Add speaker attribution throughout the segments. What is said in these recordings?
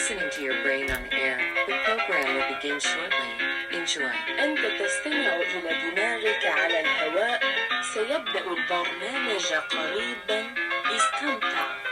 Speaker 1: listening to your brain on air. The program will begin shortly. Enjoy.
Speaker 2: أنت تستمع إلى دماغك على الهواء. سيبدأ البرنامج قريبا. استمتع.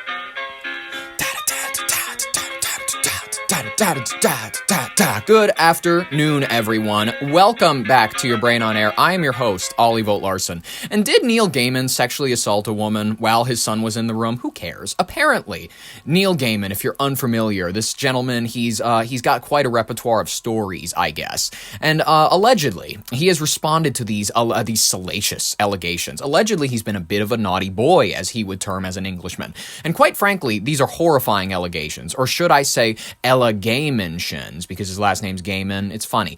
Speaker 3: Good afternoon, everyone. Welcome back to Your Brain on Air. I am your host, Ollie Vogt Larson. And did Neil Gaiman sexually assault a woman while his son was in the room? Who cares? Apparently, Neil Gaiman, if you're unfamiliar, this gentleman, he's got quite a repertoire of stories, I guess. And allegedly, he has responded to these salacious allegations. Allegedly, he's been a bit of a naughty boy, as he would term as an Englishman. And quite frankly, these are horrifying allegations, or should I say, allegations, because his last name's Gaiman. It's funny.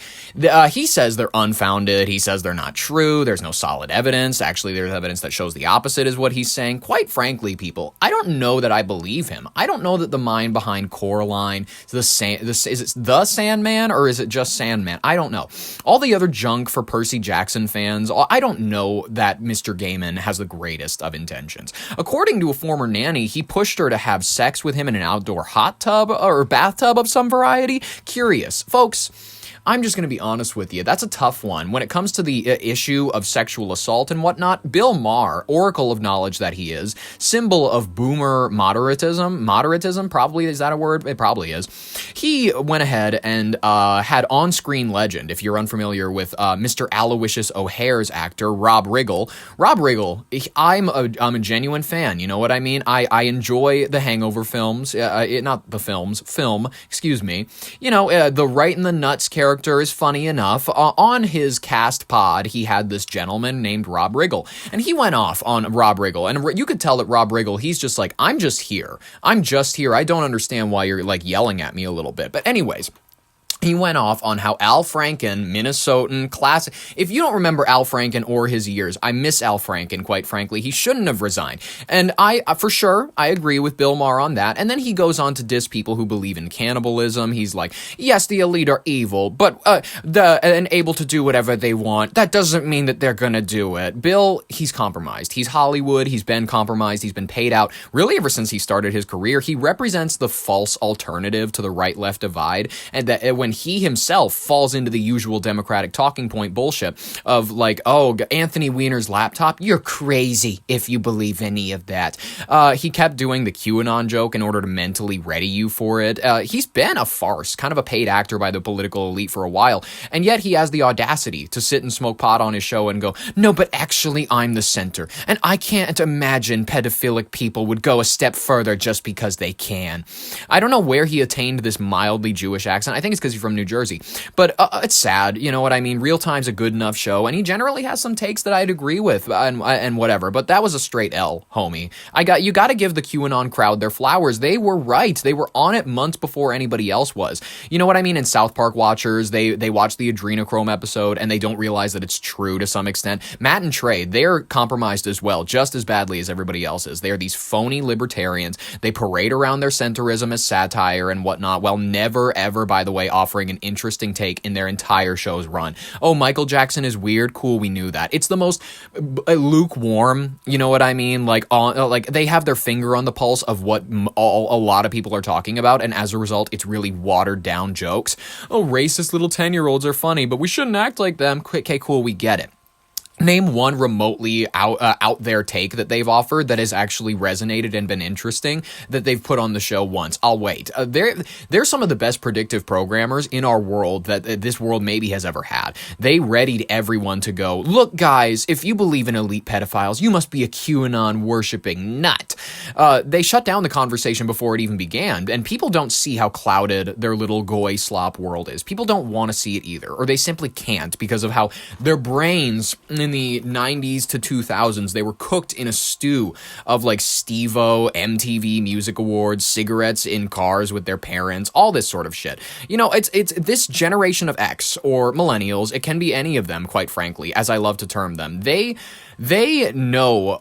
Speaker 3: He says they're unfounded. He says they're not true. There's no solid evidence. Actually, there's evidence that shows the opposite is what he's saying. Quite frankly, people, I don't know that I believe him. I don't know that the mind behind Coraline, is it the Sandman or is it just Sandman? I don't know. All the other junk for Percy Jackson fans, I don't know that Mr. Gaiman has the greatest of intentions. According to a former nanny, he pushed her to have sex with him in an outdoor hot tub or bathtub of some variety. Curious. Folks, I'm just going to be honest with you. That's a tough one. When it comes to the issue of sexual assault and whatnot, Bill Maher, oracle of knowledge that he is, symbol of boomer moderatism, probably, is that a word? It probably is. He went ahead and had on-screen legend, if you're unfamiliar with Mr. Aloysius O'Hare's actor, Rob Riggle. Rob Riggle, I'm a genuine fan, you know what I mean? I enjoy the Hangover films, film, excuse me. You know, the Right in the Nuts character is funny enough. On his cast pod, he had this gentleman named Rob Riggle, and he went off on Rob Riggle, and you could tell that Rob Riggle, he's just like, I'm just here. I don't understand why you're like yelling at me a little bit. But anyways, he went off on how Al Franken, Minnesotan, classic. If you don't remember Al Franken or his years, I miss Al Franken, quite frankly. He shouldn't have resigned. And I agree with Bill Maher on that. And then he goes on to diss people who believe in cannibalism. He's like, yes, the elite are evil, but and able to do whatever they want. That doesn't mean that they're gonna do it. Bill, he's compromised. He's Hollywood. He's been compromised. He's been paid out. Really, ever since he started his career, he represents the false alternative to the right-left divide. And that when he himself falls into the usual Democratic talking point bullshit of like, oh, Anthony Weiner's laptop, you're crazy if you believe any of that. He kept doing the QAnon joke in order to mentally ready you for it. He's been a farce, kind of a paid actor by the political elite for a while, and yet he has the audacity to sit and smoke pot on his show and go, no, but actually I'm the center, and I can't imagine pedophilic people would go a step further just because they can. I don't know where he attained this mildly Jewish accent. I think it's because he's from New Jersey, but it's sad, you know what I mean? Real Time's a good enough show, and he generally has some takes that I'd agree with, and whatever, but that was a straight L, homie. You gotta give the QAnon crowd their flowers. They were right. They were on it months before anybody else was. You know what I mean? In South Park watchers, they watch the Adrenochrome episode, and they don't realize that it's true to some extent. Matt and Trey, they're compromised as well, just as badly as everybody else is. They are these phony libertarians. They parade around their centrism as satire and whatnot, while never, ever, by the way, offering an interesting take in their entire show's run. Oh, Michael Jackson is weird? Cool, we knew that. It's the most lukewarm, you know what I mean? Like they have their finger on the pulse of what a lot of people are talking about, and as a result, it's really watered down jokes. Oh, racist little 10-year-olds are funny, but we shouldn't act like them. Okay, cool, we get it. Name one remotely out there take that they've offered that has actually resonated and been interesting that they've put on the show once. I'll wait. They're some of the best predictive programmers in our world that this world maybe has ever had. They readied everyone to go, look, guys, if you believe in elite pedophiles, you must be a QAnon worshipping nut. They shut down the conversation before it even began, and people don't see how clouded their little goy slop world is. People don't want to see it either, or they simply can't because of how their brains in the 90s to 2000s, they were cooked in a stew of like Steve-O, MTV Music Awards, cigarettes in cars with their parents, all this sort of shit. You know, it's this generation of X or millennials, it can be any of them, quite frankly, as I love to term them. They know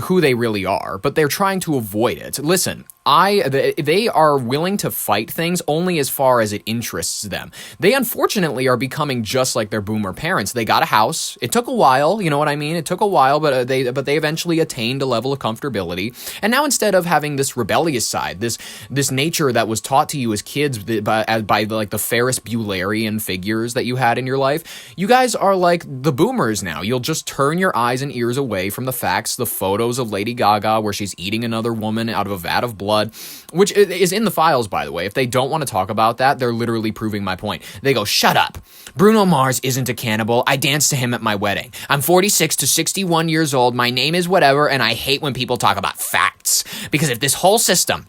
Speaker 3: who they really are, but they're trying to avoid it. Listen, They are willing to fight things only as far as it interests them. They unfortunately are becoming just like their boomer parents. They got a house. It took a while, you know what I mean? It took a while, but they eventually attained a level of comfortability. And now instead of having this rebellious side, this nature that was taught to you as kids by like the Ferris Buellerian figures that you had in your life, you guys are like the boomers now. You'll just turn your eyes and ears away from the facts, the photos of Lady Gaga where she's eating another woman out of a vat of blood, which is in the files, by the way. If they don't want to talk about that, they're literally proving my point. They go, shut up. Bruno Mars isn't a cannibal. I danced to him at my wedding. I'm 46 to 61 years old. My name is whatever, and I hate when people talk about facts. Because if this whole system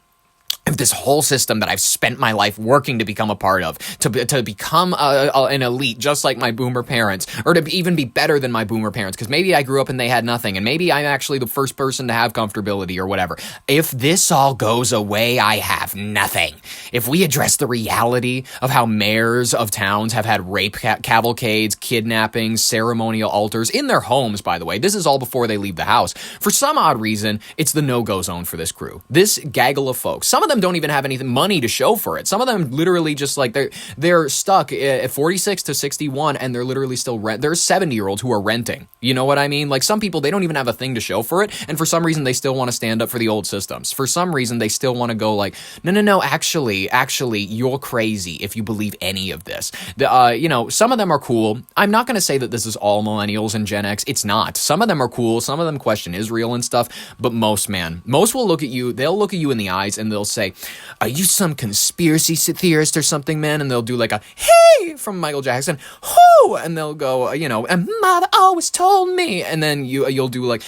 Speaker 3: that I've spent my life working to become a part of, to become an elite just like my boomer parents, or to even be better than my boomer parents, because maybe I grew up and they had nothing, and maybe I'm actually the first person to have comfortability or whatever. If this all goes away, I have nothing. If we address the reality of how mayors of towns have had rape cavalcades, kidnappings, ceremonial altars in their homes, by the way, this is all before they leave the house. For some odd reason, it's the no-go zone for this crew. This gaggle of folks. Some of them don't even have any money to show for it. Some of them literally just like they're stuck at 46 to 61 and they're literally still there's 70-year-olds who are renting. You know what I mean? Like some people, they don't even have a thing to show for it, and for some reason they still want to stand up for the old systems. For some reason they still want to go like, no, actually you're crazy if you believe any of this. Some of them are cool. I'm not going to say that this is all millennials and Gen X. It's not. Some of them are cool. Some of them question Israel and stuff, but most will look at you. They'll look at you in the eyes and they'll say, are you some conspiracy theorist or something, man? And they'll do like a, hey, from Michael Jackson, whoo, and they'll go, and mother always told me. And then you'll do like,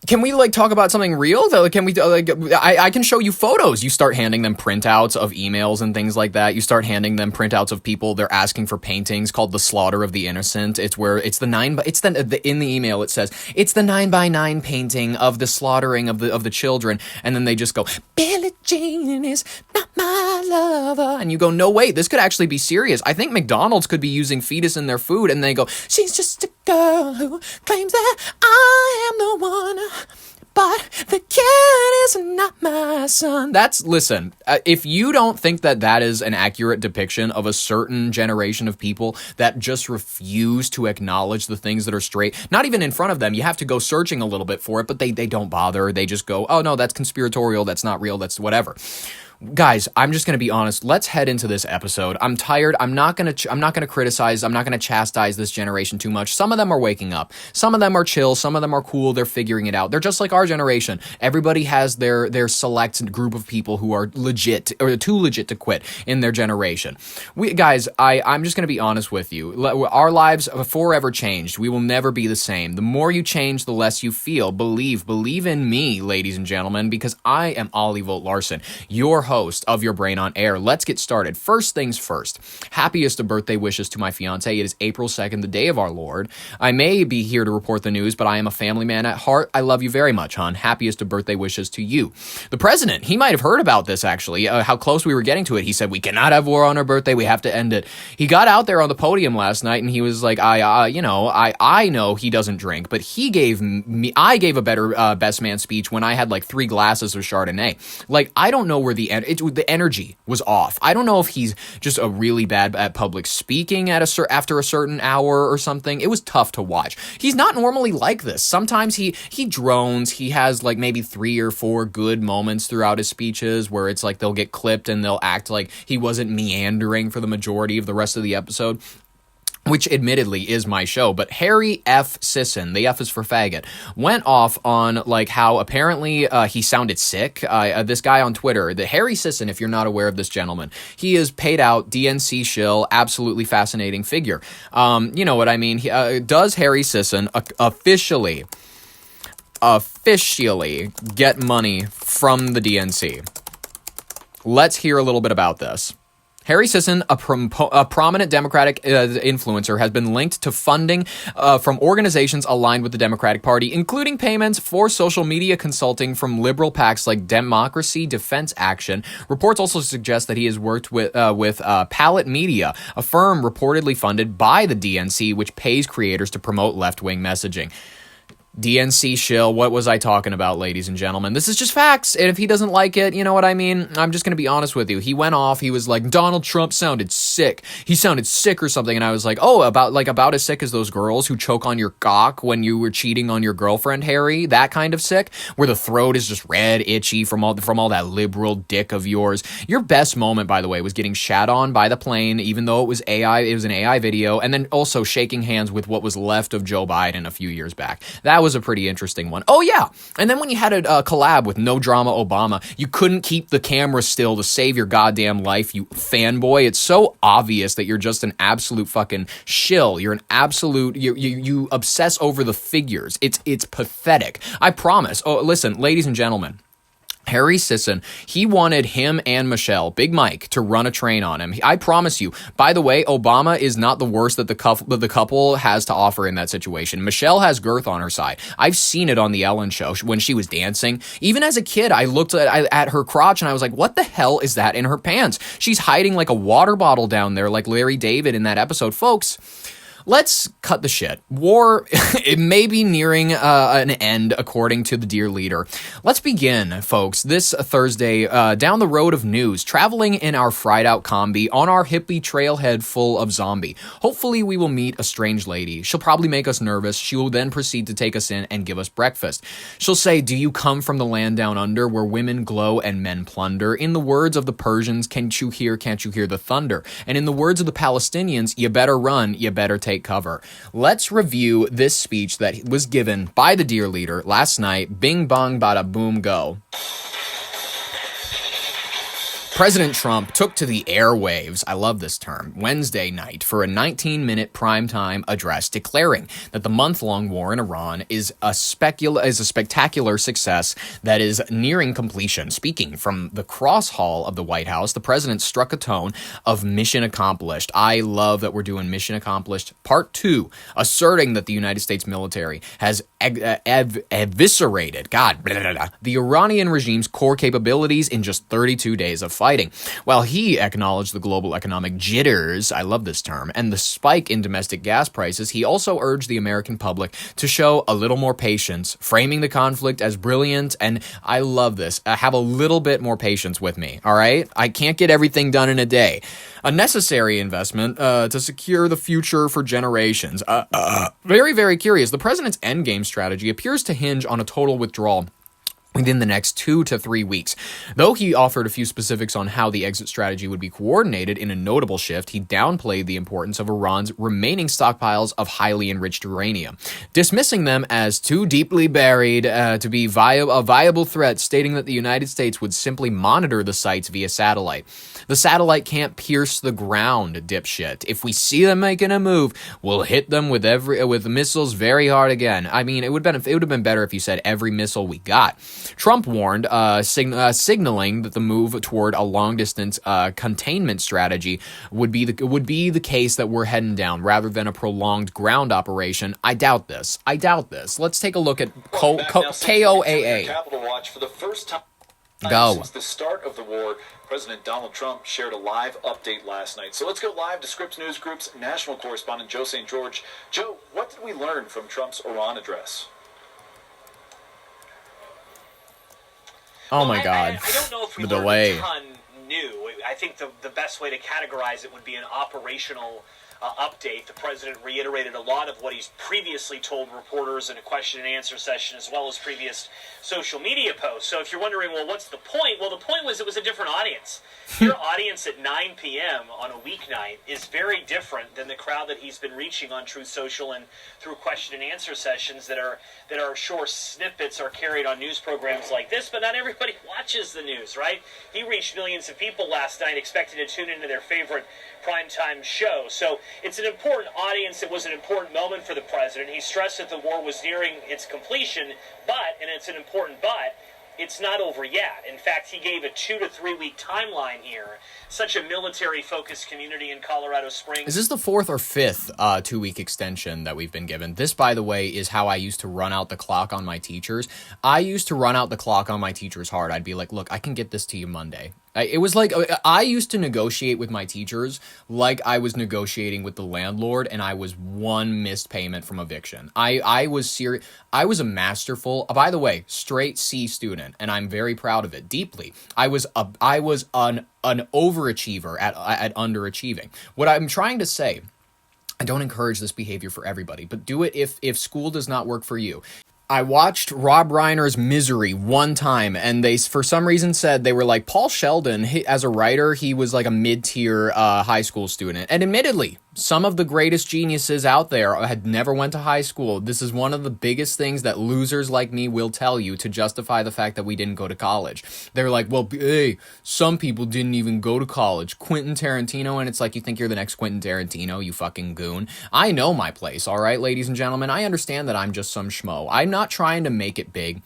Speaker 3: can we like talk about something real? Can we I can show you photos. You start handing them printouts of emails and things like that. You start handing them printouts of people. They're asking for paintings called The Slaughter of the Innocent. It's where it's in the email it says it's the 9x9 painting of the slaughtering of the children, and then they just go, Billie Jean is not my lover, and you go, no way, this could actually be serious. I think McDonald's could be using fetus in their food, and they go, she's just a girl who claims that I am the one, but the kid is not my son. Listen, if you don't think that is an accurate depiction of a certain generation of people that just refuse to acknowledge the things that are straight, not even in front of them, you have to go searching a little bit for it, but they don't bother. They just go, oh no, that's conspiratorial, that's not real, that's whatever. Guys, I'm just going to be honest. Let's head into this episode. I'm tired. I'm not going to criticize. I'm not going to chastise this generation too much. Some of them are waking up. Some of them are chill. Some of them are cool. They're figuring it out. They're just like our generation. Everybody has their select group of people who are legit or too legit to quit in their generation. I'm just going to be honest with you. Our lives have forever changed. We will never be the same. The more you change, the less you feel. Believe in me, ladies and gentlemen, because I am Ollie Volt Larson, your host of Your Brain on Air. Let's get started. First things first. Happiest of birthday wishes to my fiance. It is April 2nd, the day of our Lord. I may be here to report the news, but I am a family man at heart. I love you very much, hon. Happiest of birthday wishes to you. The president, he might have heard about this actually, how close we were getting to it. He said, we cannot have war on our birthday. We have to end it. He got out there on the podium last night and he was like, I know he doesn't drink, but I gave a better best man speech when I had like 3 glasses of Chardonnay. Like, I don't know where the energy was off. I don't know if he's just a really bad at public speaking after a certain hour or something. It was tough to watch. He's not normally like this. Sometimes he drones. He has like maybe 3 or 4 good moments throughout his speeches where it's like they'll get clipped and they'll act like he wasn't meandering for the majority of the rest of the episode, which admittedly is my show. But Harry F. Sisson, the F is for faggot, went off on like how apparently he sounded sick. This guy on Twitter, the Harry Sisson, if you're not aware of this gentleman, he is paid out, DNC shill, absolutely fascinating figure. You know what I mean? Does Harry Sisson officially get money from the DNC? Let's hear a little bit about this. Harry Sisson, a prominent Democratic influencer, has been linked to funding from organizations aligned with the Democratic Party, including payments for social media consulting from liberal PACs like Democracy Defense Action. Reports also suggest that he has worked with Palette Media, a firm reportedly funded by the DNC, which pays creators to promote left-wing messaging. DNC shill, what was I talking about, ladies and gentlemen? This is just facts, and if he doesn't like it, you know what I mean? I'm just gonna be honest with you. He went off, he was like, Donald Trump sounded sick. He sounded sick or something, and I was like, oh, about as sick as those girls who choke on your cock when you were cheating on your girlfriend, Harry? That kind of sick? Where the throat is just red, itchy from all that liberal dick of yours. Your best moment, by the way, was getting shat on by the plane, even though it was AI, it was an AI video, and then also shaking hands with what was left of Joe Biden a few years back. That was a pretty interesting one. Oh yeah, and then when you had a collab with No Drama Obama, you couldn't keep the camera still to save your goddamn life, you fanboy. It's so obvious that you're just an absolute fucking shill. You're an absolute, you obsess over the figures. It's pathetic. I promise. Oh, listen, ladies and gentlemen. Harry Sisson, he wanted him and Michelle, Big Mike, to run a train on him. I promise you. By the way, Obama is not the worst that the couple has to offer in that situation. Michelle has girth on her side. I've seen it on the Ellen show when she was dancing. Even as a kid, I looked at her crotch and I was like, what the hell is that in her pants? She's hiding like a water bottle down there like Larry David in that episode. Folks, let's cut the shit. War, it may be nearing an end, according to the dear leader. Let's begin, folks, this Thursday, down the road of news, traveling in our fried-out combi on our hippie trailhead full of zombie. Hopefully, we will meet a strange lady. She'll probably make us nervous. She will then proceed to take us in and give us breakfast. She'll say, do you come from the land down under where women glow and men plunder? In the words of the Persians, can't you hear the thunder? And in the words of the Palestinians, you better run, you better take cover. Let's review this speech that was given by the dear leader last night. Bing bong bada boom go. President Trump took to the airwaves, I love this term, Wednesday night for a 19-minute primetime address declaring that the month-long war in Iran is a spectacular success that is nearing completion. Speaking from the cross hall of the White House, the president struck a tone of mission accomplished. I love that we're doing mission accomplished part 2, asserting that the United States military has eviscerated, the Iranian regime's core capabilities in just 32 days of fighting. While he acknowledged the global economic jitters, I love this term, and the spike in domestic gas prices, he also urged the American public to show a little more patience, framing the conflict as brilliant, and I love this, have a little bit more patience with me, all right? I can't get everything done in a day. A necessary investment to secure the future for generations. Very, very curious. The president's endgame strategy appears to hinge on a total withdrawal within the next 2 to 3 weeks. Though he offered a few specifics on how the exit strategy would be coordinated in a notable shift, he downplayed the importance of Iran's remaining stockpiles of highly enriched uranium, dismissing them as too deeply buried to be a viable threat, stating that the United States would simply monitor the sites via satellite. The satellite can't pierce the ground, dipshit. If we see them making a move, we'll hit them with missiles very hard again. I mean, it would have been better if you said every missile we got. Trump warned, signaling that the move toward a long-distance containment strategy would be the case that we're heading down, rather than a prolonged ground operation. I doubt this. Let's take a look at KOAA.
Speaker 4: Capitol Watch for the first time
Speaker 3: Go.
Speaker 4: since the start of the war. President Donald Trump shared a live update last night. So let's go live to Scripps News Group's national correspondent, Joe St. George. Joe, what did we learn from Trump's Iran address?
Speaker 3: Oh my God.
Speaker 5: I don't know if we
Speaker 3: The
Speaker 5: learned
Speaker 3: delay.
Speaker 5: a ton new. I think the best way to categorize it would be an operational update. The president reiterated a lot of what he's previously told reporters in a question and answer session, as well as previous social media posts. So if you're wondering, well, what's the point? Well, the point was it was a different audience. Your audience at 9 p.m. on a weeknight is very different than the crowd that he's been reaching on Truth Social and through question and answer sessions that are short snippets are carried on news programs like this, but not everybody watches the news, right? He reached millions of people last night expecting to tune into their favorite primetime show. So it's an important audience. It was an important moment for the president. He stressed that the war was nearing its completion, and it's an important but, it's not over yet. In fact, he gave a 2 to 3 week timeline here. Such a military-focused community in Colorado Springs.
Speaker 3: Is this the 4th or 5th 2-week extension that we've been given? This, by the way, is how I used to run out the clock on my teachers. I used to run out the clock on my teachers hard. I'd be like, look, I can get this to you Monday. It was like, I used to negotiate with my teachers like I was negotiating with the landlord, and I was one missed payment from eviction. I was serious. I was a masterful, by the way, straight C student, and I'm very proud of it, deeply. I was an overachiever at underachieving. What I'm trying to say, I don't encourage this behavior for everybody, but do it if school does not work for you. I watched Rob Reiner's Misery one time, and they, for some reason, said they were like, Paul Sheldon, as a writer, he was like a mid-tier high school student. And admittedly, some of the greatest geniuses out there had never went to high school. This is one of the biggest things that losers like me will tell you to justify the fact that we didn't go to college. They're like, well, hey, some people didn't even go to college. Quentin Tarantino, and it's like, you think you're the next Quentin Tarantino, you fucking goon. I know my place, all right, ladies and gentlemen. I understand that I'm just some schmo. I'm not trying to make it big,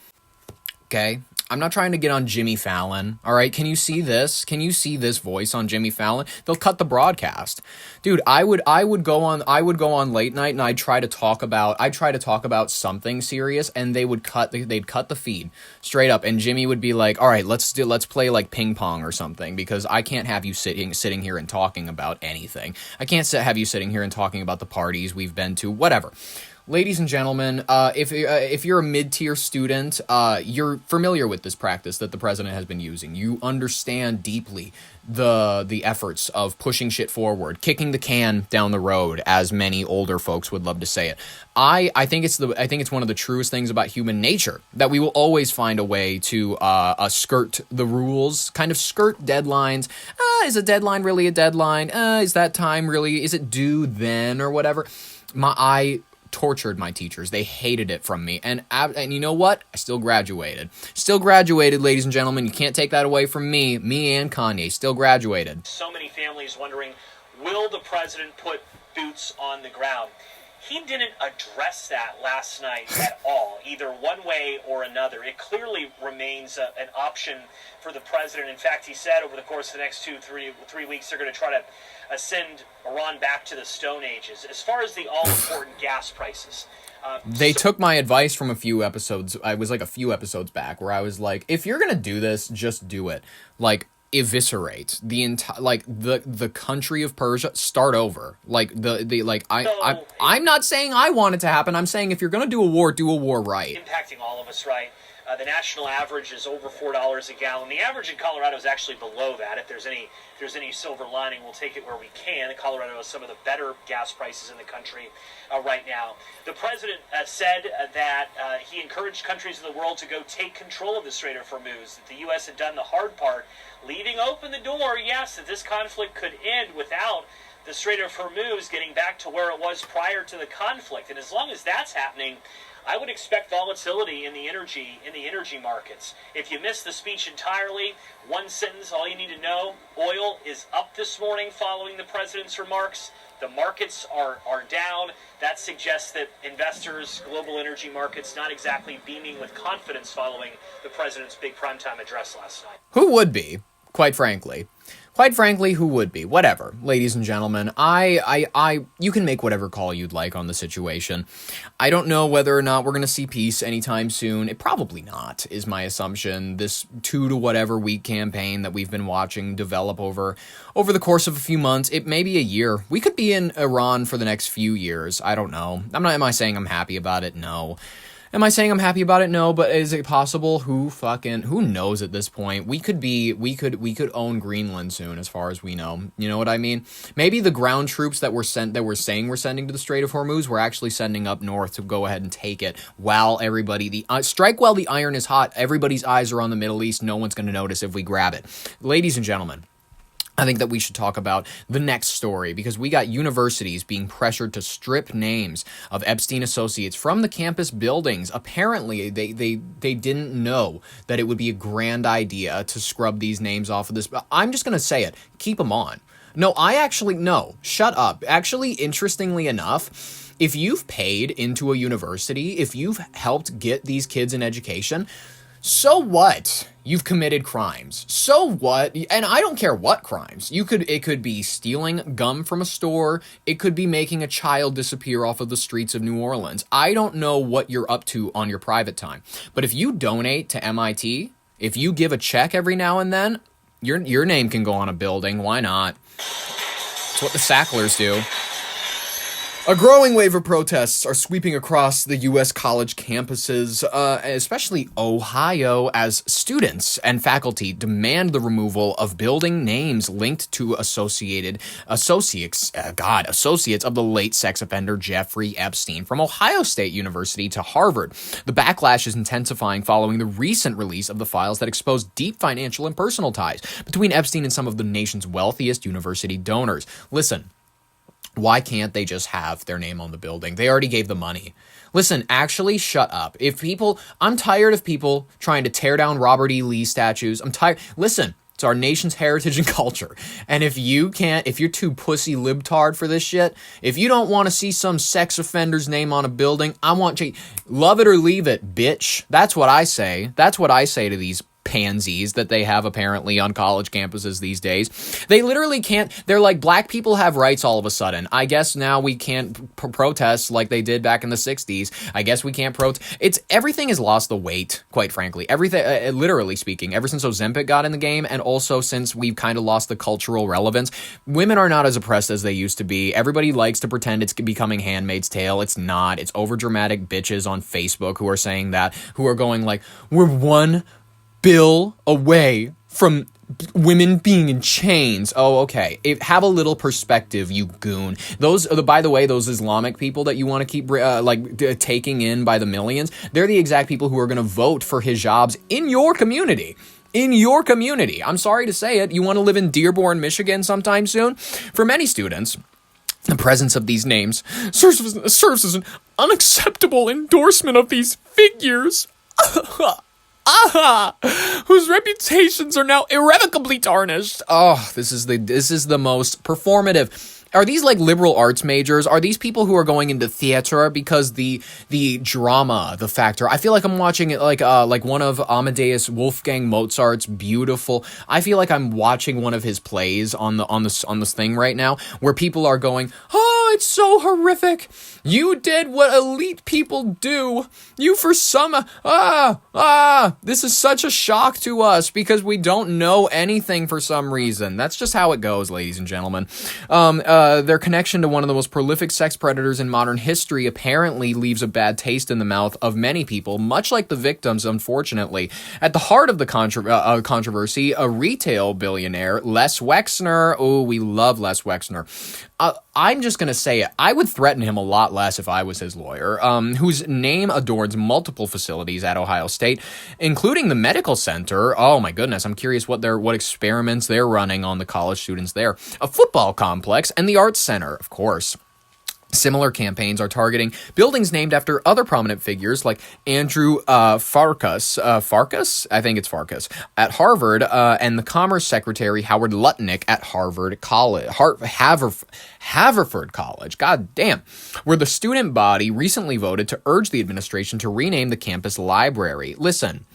Speaker 3: okay? I'm not trying to get on Jimmy Fallon, all right? Can you see this? Can you see this voice on Jimmy Fallon? They'll cut the broadcast. Dude, I would go on late night, and I'd try to talk about something serious, and they'd cut the feed straight up, and Jimmy would be like, all right, let's play like ping pong or something, because I can't have you sitting here and talking about anything. I can't have you sitting here and talking about the parties we've been to, whatever. Ladies and gentlemen, if you're a mid-tier student, you're familiar with this practice that the president has been using. You understand deeply the efforts of pushing shit forward, kicking the can down the road, as many older folks would love to say it. I think it's one of the truest things about human nature, that we will always find a way to skirt the rules, kind of skirt deadlines. Is a deadline really a deadline? Is that time really? Is it due then or whatever? I tortured my teachers. They hated it from me. And you know what? I still graduated. Still graduated, ladies and gentlemen. You can't take that away from me. Me and Kanye still graduated.
Speaker 5: So many families wondering, will the president put boots on the ground? He didn't address that last night at all, either one way or another. It clearly remains an option for the president. In fact, he said over the course of the next 3 weeks, they're going to try to send Iran back to the Stone Ages. As far as the all-important gas prices,
Speaker 3: they took my advice from a few episodes. I was like a few episodes back, where I was like, if you're going to do this, just do it. Like, eviscerate the entire, like, the country of Persia, start over. Like, I'm not saying I want it to happen. I'm saying if you're going to do a war right.
Speaker 5: Impacting all of us, right? The national average is over $4 a gallon. The average in Colorado is actually below that. If there's any silver lining, we'll take it where we can. Colorado has some of the better gas prices in the country right now. The president said that he encouraged countries in the world to go take control of the Strait of Hormuz, that the U.S. had done the hard part, leaving open the door, yes, that this conflict could end without the Strait of Hormuz getting back to where it was prior to the conflict. And as long as that's happening, I would expect volatility in the energy markets. If you missed the speech entirely, one sentence, all you need to know: oil is up this morning following the president's remarks. The markets are down. That suggests that investors, global energy markets, not exactly beaming with confidence following the president's big primetime address last night.
Speaker 3: Who would be, quite frankly? Quite frankly, who would be? Whatever, ladies and gentlemen. You can make whatever call you'd like on the situation. I don't know whether or not we're going to see peace anytime soon. It probably not, is my assumption. This 2 to whatever week campaign that we've been watching develop over the course of a few months, it may be a year. We could be in Iran for the next few years. I don't know. Am I saying I'm happy about it? No. Am I saying I'm happy about it? No, but is it possible? Who knows at this point? We could own Greenland soon, as far as we know. You know what I mean? Maybe the ground troops that we're saying we're sending to the Strait of Hormuz, we're actually sending up north to go ahead and take it while strike while the iron is hot. Everybody's eyes are on the Middle East. No one's going to notice if we grab it. Ladies and gentlemen, I think that we should talk about the next story, because we got universities being pressured to strip names of Epstein associates from the campus buildings. Apparently, they didn't know that it would be a grand idea to scrub these names off of this. I'm just going to say it. Keep them on. No, shut up. Actually, interestingly enough, if you've paid into a university, if you've helped get these kids an education, so what? You've committed crimes. So what? And I don't care what crimes. It could be stealing gum from a store. It could be making a child disappear off of the streets of New Orleans. I don't know what you're up to on your private time. But if you donate to MIT, if you give a check every now and then, Your name can go on a building. Why not? It's what the Sacklers do. A growing wave of protests are sweeping across the U.S. college campuses, especially Ohio, as students and faculty demand the removal of building names linked to associates of the late sex offender Jeffrey Epstein. From Ohio State University to Harvard, the backlash is intensifying following the recent release of the files that expose deep financial and personal ties between Epstein and some of the nation's wealthiest university donors. Listen. Why can't they just have their name on the building? They already gave the money. Listen, actually, shut up. I'm tired of people trying to tear down Robert E. Lee statues. I'm tired. Listen, it's our nation's heritage and culture. And if you're too pussy libtard for this shit, if you don't want to see some sex offender's name on a building, I want you, love it or leave it, bitch. That's what I say. That's what I say to these pansies that they have apparently on college campuses these days. They literally can't. They're like, black people have rights all of a sudden. I guess now we can't protest like they did back in the 60s. I guess we can't protest. Everything has lost the weight, quite frankly. Everything, literally speaking, ever since Ozempic got in the game, and also since we've kind of lost the cultural relevance. Women are not as oppressed as they used to be. Everybody likes to pretend it's becoming Handmaid's Tale. It's not. It's overdramatic bitches on Facebook who are saying that, who are going like, we're one bill away from women being in chains. Oh, okay. Have a little perspective, you goon. Those, by the way, those Islamic people that you want to keep taking in by the millions, they're the exact people who are going to vote for hijabs in your community. In your community. I'm sorry to say it. You want to live in Dearborn, Michigan sometime soon? For many students, the presence of these names serves as an unacceptable endorsement of these figures. Whose reputations are now irrevocably tarnished. Oh, this is the most performative. Are these like liberal arts majors? Are these people who are going into theater because the drama, the factor? I feel like I'm watching it like one of Amadeus Wolfgang Mozart's beautiful. I feel like I'm watching one of his plays on this thing right now, where people are going, "Oh, it's so horrific. You did what elite people do. You for some this is such a shock to us because we don't know anything for some reason." That's just how it goes, ladies and gentlemen. Their connection to one of the most prolific sex predators in modern history apparently leaves a bad taste in the mouth of many people, much like the victims, unfortunately. At the heart of the controversy, a retail billionaire, Les Wexner. Oh, we love Les Wexner. I'm just going to say it. I would threaten him a lot less if I was his lawyer, whose name adorns multiple facilities at Ohio State, including the medical center. Oh my goodness, I'm curious what experiments they're running on the college students there. A football complex and the arts center, of course. Similar campaigns are targeting buildings named after other prominent figures like Andrew Farkas, I think it's Farkas, at Harvard, and the Commerce Secretary Howard Lutnick at Harvard College, Haverford College, god damn, where the student body recently voted to urge the administration to rename the campus library. Listen,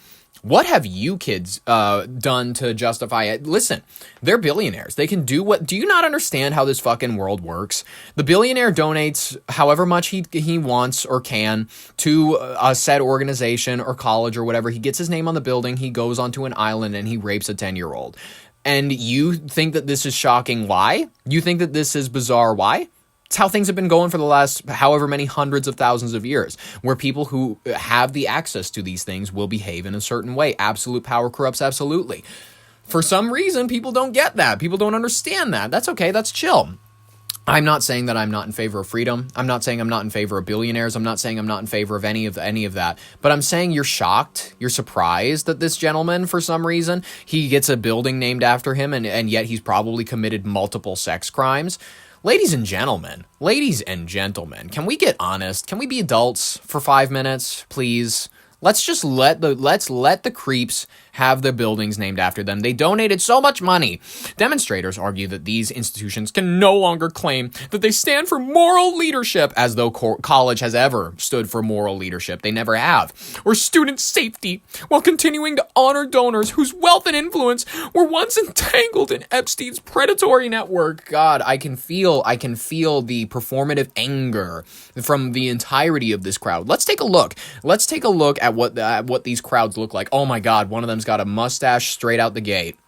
Speaker 3: what have you kids done to justify it? Listen, they're billionaires. They can do what... Do you not understand how this fucking world works? The billionaire donates however much he wants or can to a said organization or college or whatever. He gets his name on the building. He goes onto an island and he rapes a 10-year-old. And you think that this is shocking? Why? You think that this is bizarre? Why? It's how things have been going for the last however many hundreds of thousands of years, where people who have the access to these things will behave in a certain way. Absolute power corrupts absolutely. For some reason, people don't get that. People don't understand that. That's okay. That's chill. I'm not saying that I'm not in favor of freedom. I'm not saying I'm not in favor of billionaires. I'm not saying I'm not in favor of any of that. But I'm saying you're shocked. You're surprised that this gentleman, for some reason, he gets a building named after him, and yet he's probably committed multiple sex crimes. Ladies and gentlemen, can we get honest? Can we be adults for 5 minutes, please? Let's just let the creeps have their buildings named after them. They donated so much money. Demonstrators argue that these institutions can no longer claim that they stand for moral leadership, as though college has ever stood for moral leadership. They never have. Or student safety, while continuing to honor donors whose wealth and influence were once entangled in Epstein's predatory network. God, I can feel the performative anger from the entirety of this crowd. Let's take a look. Let's take a look at what these crowds look like. Oh my God, one of them's got a mustache straight out the gate.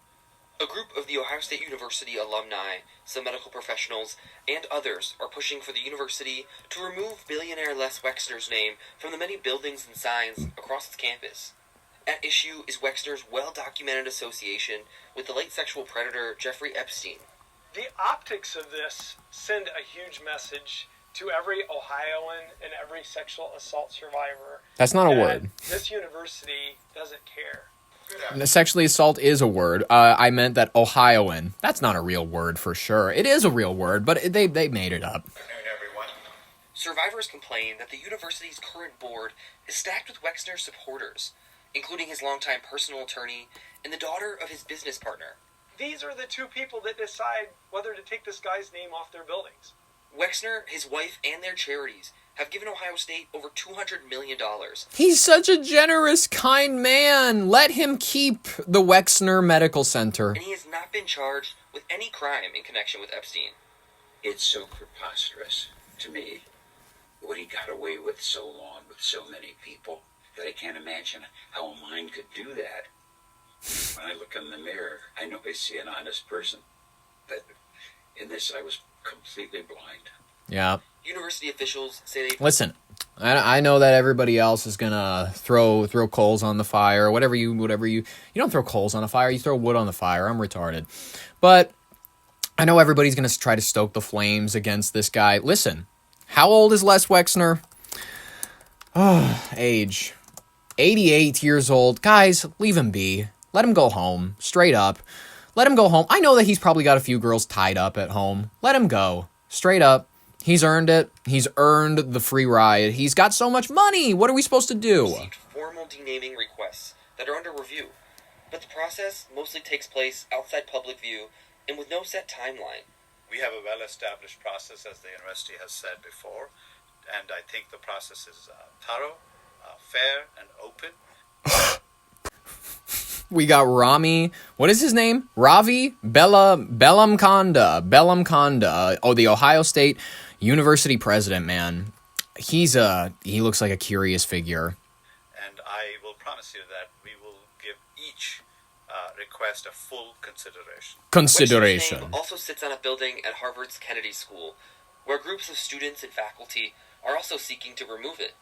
Speaker 6: A group of The Ohio State University alumni, some medical professionals, and others are pushing for the university to remove billionaire Les Wexner's name from the many buildings and signs across its campus. At issue is Wexner's well-documented association with the late sexual predator Jeffrey Epstein.
Speaker 7: The optics of this send a huge message to every Ohioan and every sexual assault survivor.
Speaker 3: That's not a
Speaker 7: that
Speaker 3: word.
Speaker 7: This university doesn't care.
Speaker 3: Sexually assault is a word. I meant that Ohioan. That's not a real word for sure. It is a real word, but they made it up.
Speaker 6: Survivors complain that the university's current board is stacked with Wexner's supporters, including his longtime personal attorney and the daughter of his business partner.
Speaker 7: These are the two people that decide whether to take this guy's name off their buildings.
Speaker 6: Wexner, his wife, and their charities have given Ohio State over $200 million.
Speaker 3: He's such a generous, kind man. Let him keep the Wexner Medical Center.
Speaker 6: And he has not been charged with any crime in connection with Epstein.
Speaker 8: It's so preposterous to me what he got away with so long with so many people that I can't imagine how a mind could do that. When I look in the mirror, I know I see an honest person. But in this, I was completely blind.
Speaker 3: Yeah.
Speaker 6: University officials say they...
Speaker 3: Listen, I know that everybody else is gonna throw coals on the fire, whatever you don't throw coals on a fire, you throw wood on the fire. I'm retarded. But I know everybody's gonna try to stoke the flames against this guy. Listen, how old is Les Wexner? Age. 88 years old. Guys, leave him be. Let him go home. Straight up. Let him go home. I know that he's probably got a few girls tied up at home. Let him go. Straight up. He's earned it. He's earned the free ride. He's got so much money. What are we supposed to do?
Speaker 6: Received formal denaming requests that are under review, but the process mostly takes place outside public view and with no set timeline.
Speaker 9: We have a well-established process, as the university has said before, and I think the process is thorough, fair, and open.
Speaker 3: We got Rami. What is his name? Ravi Bellamconda. Oh, the Ohio State University president, man. He looks like a curious figure.
Speaker 9: And I will promise you that we will give each request a full consideration.
Speaker 6: Wexner's name also sits on a building at Harvard's Kennedy School, where groups of students and faculty are also seeking to remove it.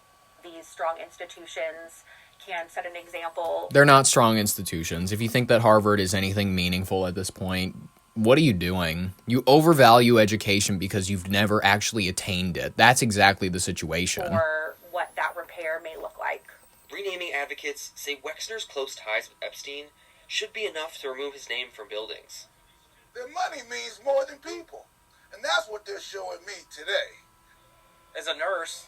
Speaker 10: These strong institutions can set an example.
Speaker 3: They're not strong institutions. If you think that Harvard is anything meaningful at this point, what are you doing? You overvalue education because you've never actually attained it. That's exactly the situation.
Speaker 10: Or what that repair may look like.
Speaker 6: Renaming advocates say Wexner's close ties with Epstein should be enough to remove his name from buildings.
Speaker 11: Their money means more than people, and that's what they're showing me today.
Speaker 12: As a nurse,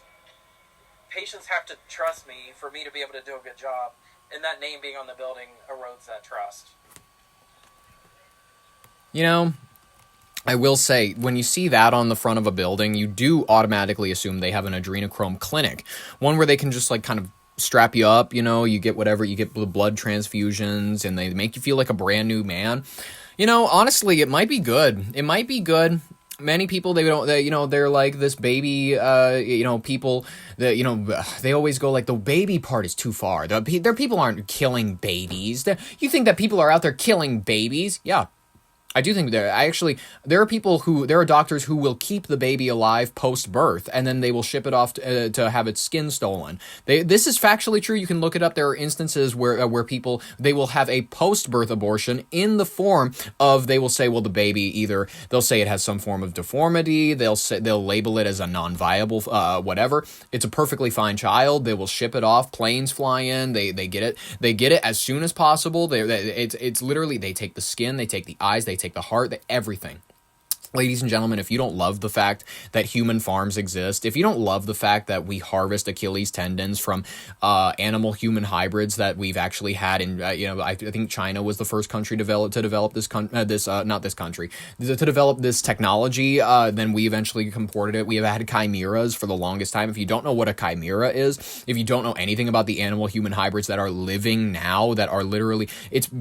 Speaker 12: patients have to trust me for me to be able to do a good job, and that name being on the building erodes that trust.
Speaker 3: You know, I will say, when you see that on the front of a building, you do automatically assume they have an adrenochrome clinic. One where they can just, like, kind of strap you up, you know, you get whatever, you get the blood transfusions, and they make you feel like a brand new man. You know, honestly, it might be good. It might be good. Many people, they're like this baby, people that, they always go like, the baby part is too far. Their people aren't killing babies. You think that people are out there killing babies? Yeah. I do think there are doctors who will keep the baby alive post-birth, and then they will ship it off to have its skin stolen. This is factually true. You can look it up. There are instances where people, they will have a post-birth abortion in the form of, they will say, well, the baby either, they'll say it has some form of deformity, they'll label it as a non-viable, whatever. It's a perfectly fine child. They will ship it off. Planes fly in. They get it as soon as possible. It's literally, they take the skin, they take the eyes, they take the heart, everything. Ladies and gentlemen, if you don't love the fact that human farms exist, if you don't love the fact that we harvest Achilles tendons from animal-human hybrids that we've actually had in, I think China was the first country to develop this technology, then we eventually comported it. We have had chimeras for the longest time. If you don't know what a chimera is, if you don't know anything about the animal-human hybrids that are living now, that are literally,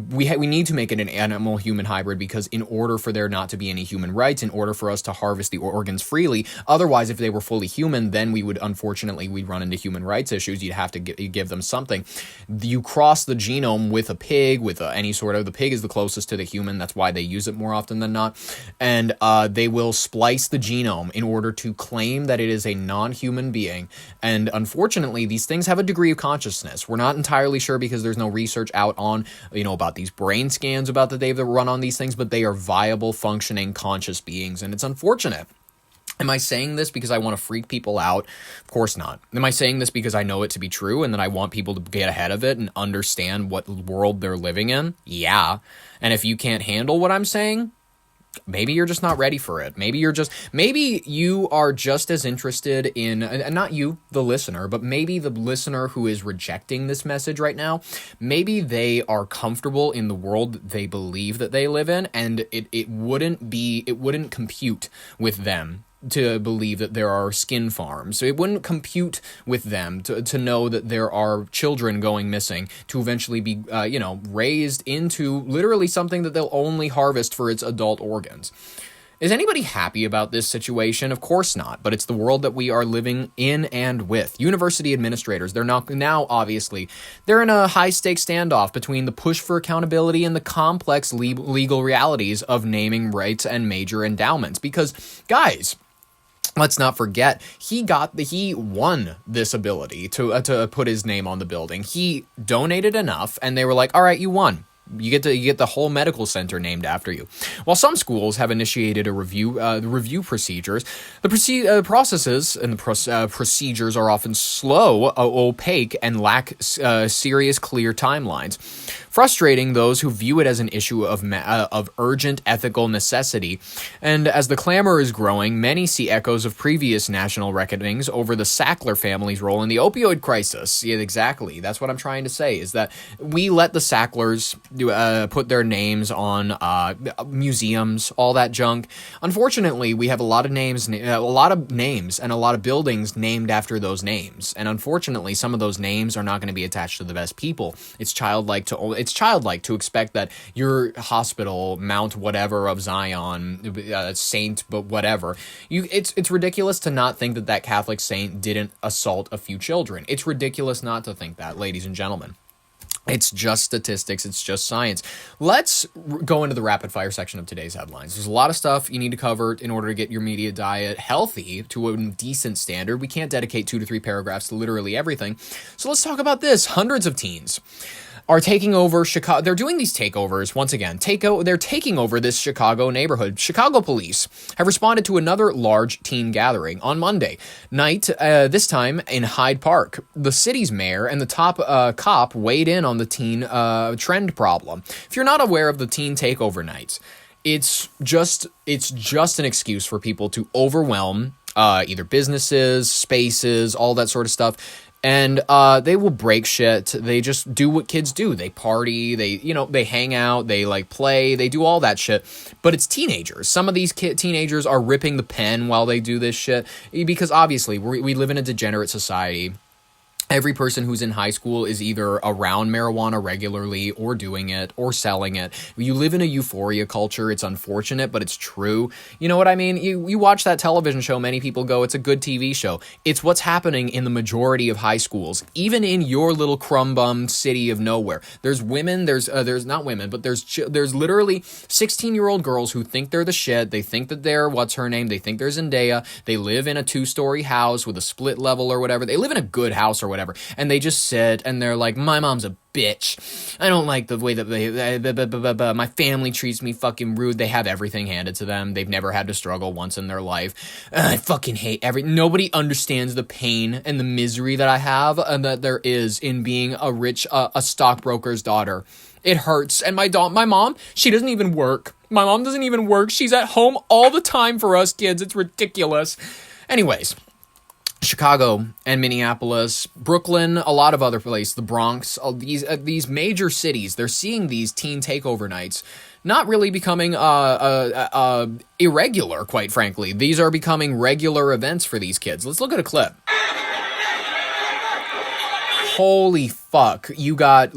Speaker 3: we need to make it an animal-human hybrid, because in order for there not to be any human rights rights in order for us to harvest the organs freely. Otherwise, if they were fully human, then we'd run into human rights issues. You'd have to give them something. You cross the genome with a pig, with any sort of, the pig is the closest to the human. That's why they use it more often than not. And they will splice the genome in order to claim that it is a non-human being. And unfortunately, these things have a degree of consciousness. We're not entirely sure because there's no research out on, about these brain scans about that they've run on these things, but they are viable, functioning, conscious beings. And it's unfortunate. Am I saying this because I want to freak people out? Of course not. Am I saying this because I know it to be true and that I want people to get ahead of it and understand what world they're living in? Yeah. And if you can't handle what I'm saying, maybe you're just not ready for it. Maybe you are just as interested in, and not you, the listener, but maybe the listener who is rejecting this message right now, maybe they are comfortable in the world that they believe that they live in, and it wouldn't compute with them to believe that there are skin farms. So it wouldn't compute with them to know that there are children going missing, to eventually be, raised into literally something that they'll only harvest for its adult organs. Is anybody happy about this situation? Of course not, but it's the world that we are living in and with. University administrators, they're obviously in a high-stakes standoff between the push for accountability and the complex legal realities of naming rights and major endowments. Because, guys, let's not forget, he won this ability to put his name on the building. He donated enough, and they were like, all right, you won. You get the whole medical center named after you. While some schools have initiated the review procedures, the processes and the procedures are often slow, opaque, and lack serious, clear timelines, frustrating those who view it as an issue of urgent ethical necessity. And as the clamor is growing, many see echoes of previous national reckonings over the Sackler family's role in the opioid crisis. Yeah, exactly. That's what I'm trying to say, is that we let the Sacklers put their names on museums, all that junk. Unfortunately, we have a lot of names and a lot of buildings named after those names. And unfortunately, some of those names are not going to be attached to the best people. It's childlike to expect that your hospital, Mount whatever of Zion, Saint, but whatever, it's ridiculous to not think that Catholic saint didn't assault a few children. It's ridiculous not to think that, ladies and gentlemen. It's just statistics. It's just science. Let's go into the rapid fire section of today's headlines. There's a lot of stuff you need to cover in order to get your media diet healthy to a decent standard. We can't dedicate 2 to 3 paragraphs to literally everything. So let's talk about this. Hundreds of teens are taking over Chicago. They're doing these takeovers once again. They're taking over this Chicago neighborhood. Chicago police have responded to another large teen gathering on Monday night, this time in Hyde Park. The city's mayor and the top cop weighed in on the teen trend problem. If you're not aware of the teen takeover nights, it's just an excuse for people to overwhelm either businesses, spaces, all that sort of stuff. And they will break shit. They just do what kids do. They party, they hang out, they play, they do all that shit. But it's teenagers. Some of these teenagers are ripping the pen while they do this shit. Because obviously, we live in a degenerate society. Every person who's in high school is either around marijuana regularly or doing it or selling it. You live in a euphoria culture. It's unfortunate, but it's true. You know what I mean? You watch that television show, many people go, it's a good TV show. It's what's happening in the majority of high schools, even in your little crumb-bum city of nowhere. There's women, there's not women, but there's literally 16-year-old girls who think they're the shit. They think that they're, what's her name? They think they're Zendaya. They live in a 2-story house with a split level or whatever. They live in a good house or whatever, and they just sit and they're like, my mom's a bitch. I don't like the way that my family treats me fucking rude. They have everything handed to them. They've never had to struggle once in their life. I fucking hate nobody understands the pain and the misery that I have and that there is in being a stockbroker's daughter. It hurts. And my mom, she doesn't even work. My mom doesn't even work. She's at home all the time for us kids. It's ridiculous. Anyways, Chicago and Minneapolis, Brooklyn, a lot of other places, the Bronx, all these major cities, they're seeing these teen takeover nights not really becoming irregular, quite frankly. These are becoming regular events for these kids. Let's look at a clip. holy fuck, you got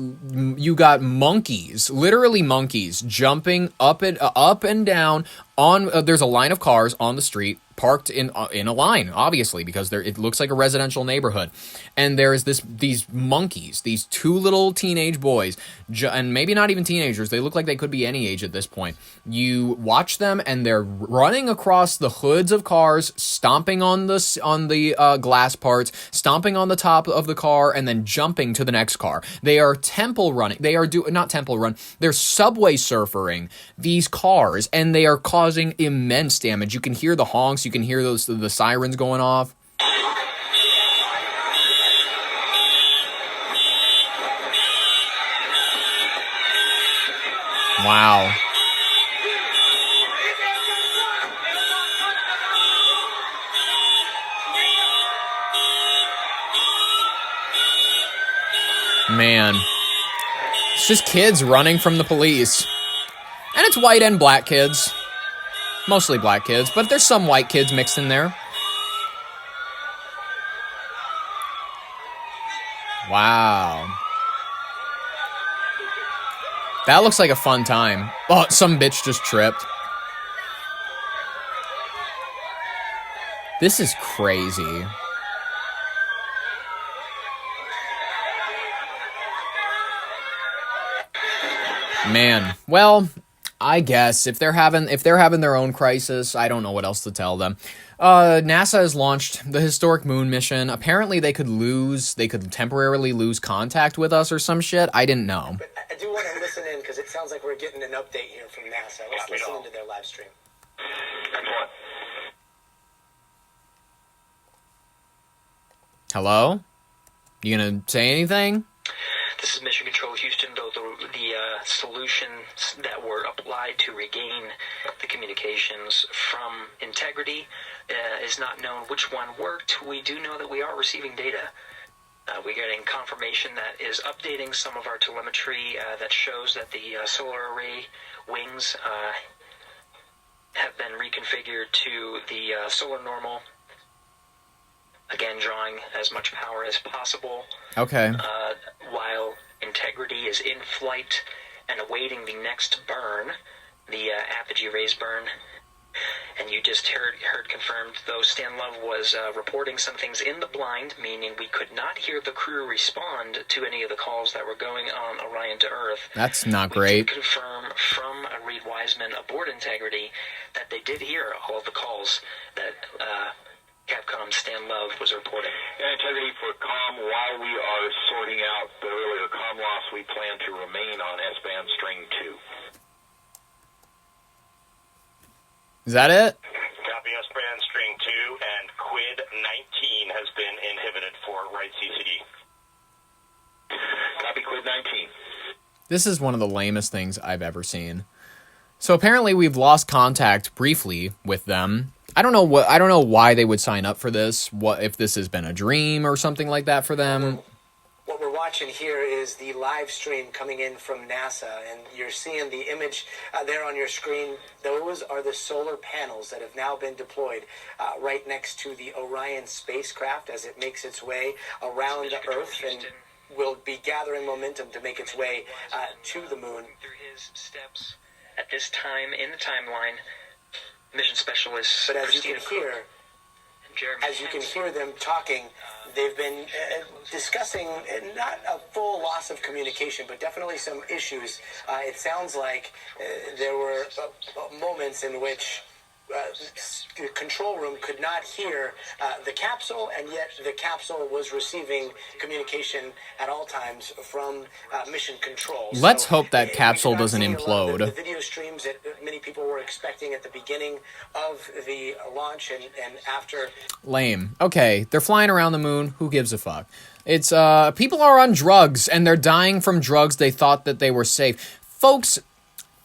Speaker 3: monkeys, literally monkeys, jumping up and down on, there's a line of cars on the street, parked in a line, obviously, because it looks like a residential neighborhood, and there's these monkeys, these two little teenage boys, and maybe not even teenagers, they look like they could be any age at this point. You watch them, and they're running across the hoods of cars, stomping on the glass parts, stomping on the top of the car, and then jumping to the next car. They are temple running. They are not temple run. They're subway surfing these cars, and they are causing immense damage. You can hear the honks. You can hear the sirens going off. Wow. Man. It's just kids running from the police. And it's white and black kids. Mostly black kids, but there's some white kids mixed in there. Wow. That looks like a fun time. Oh, some bitch just tripped. This is crazy. Man, well, I guess if they're having their own crisis, I don't know what else to tell them. NASA has launched the historic moon mission. Apparently they could temporarily lose contact with us or some shit. I didn't know.
Speaker 13: But I do want to listen in because it sounds like we're getting an update here from NASA. Let's listen into their live stream.
Speaker 3: Hello? You gonna say anything?
Speaker 14: This is Mission Control Houston, though the solutions that were applied to regain the communications from integrity is not known which one worked. We do know that we are receiving data. We're getting confirmation that is updating some of our telemetry that shows that the solar array wings have been reconfigured to the solar normal. Again, drawing as much power as possible.
Speaker 3: Okay.
Speaker 14: While integrity is in flight and awaiting the next burn, the apogee rays burn. And you just heard confirmed, though Stan Love was reporting some things in the blind, meaning we could not hear the crew respond to any of the calls that were going on Orion to Earth.
Speaker 3: That's not
Speaker 14: We
Speaker 3: great.
Speaker 14: did confirm from Reed Wiseman aboard Integrity that they did hear all of the calls that Capcom Stan Love was reporting.
Speaker 15: Integrity for comm, while we are sorting out the earlier comm loss, we plan to remain on S-band string 2.
Speaker 3: Is that it?
Speaker 15: Copy S-band string 2, and quid 19 has been inhibited for right CCD. Copy quid 19.
Speaker 3: This is one of the lamest things I've ever seen. So apparently we've lost contact briefly with them. I don't know why they would sign up for this. What if this has been a dream or something like that for them?
Speaker 13: What we're watching here is the live stream coming in from NASA, and you're seeing the image there on your screen. Those are the solar panels that have now been deployed right next to the Orion spacecraft as it makes its way around Earth and will be gathering momentum to make its way to the moon.
Speaker 14: Through his steps at this time in the timeline, mission specialists.
Speaker 13: But as you can hear them talking, they've been discussing not a full loss of communication, but definitely some issues. It sounds like there were moments in which the control room could not hear the capsule, and yet the capsule was receiving communication at all times from mission control.
Speaker 3: Let's hope that capsule doesn't implode.
Speaker 13: The video streams that many people were expecting at the beginning of the launch and after.
Speaker 3: Lame. Okay, they're flying around the moon. Who gives a fuck? It's people are on drugs and they're dying from drugs they thought that they were safe. Folks,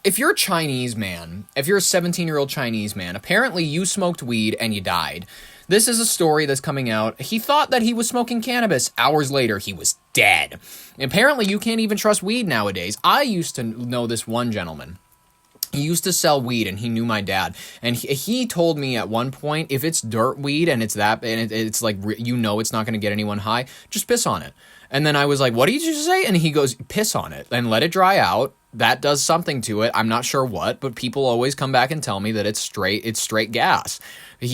Speaker 3: if you're a Chinese man, if you're a 17-year-old Chinese man, apparently you smoked weed and you died. This is a story that's coming out. He thought that he was smoking cannabis. Hours later, he was dead. Apparently, you can't even trust weed nowadays. I used to know this one gentleman. He used to sell weed, and he knew my dad. And he told me at one point, if it's dirt weed and it's it's like, it's not going to get anyone high, just piss on it. And then I was like, what did you say? And he goes, piss on it and let it dry out. That does something to it. I'm not sure what, but people always come back and tell me that it's straight gas.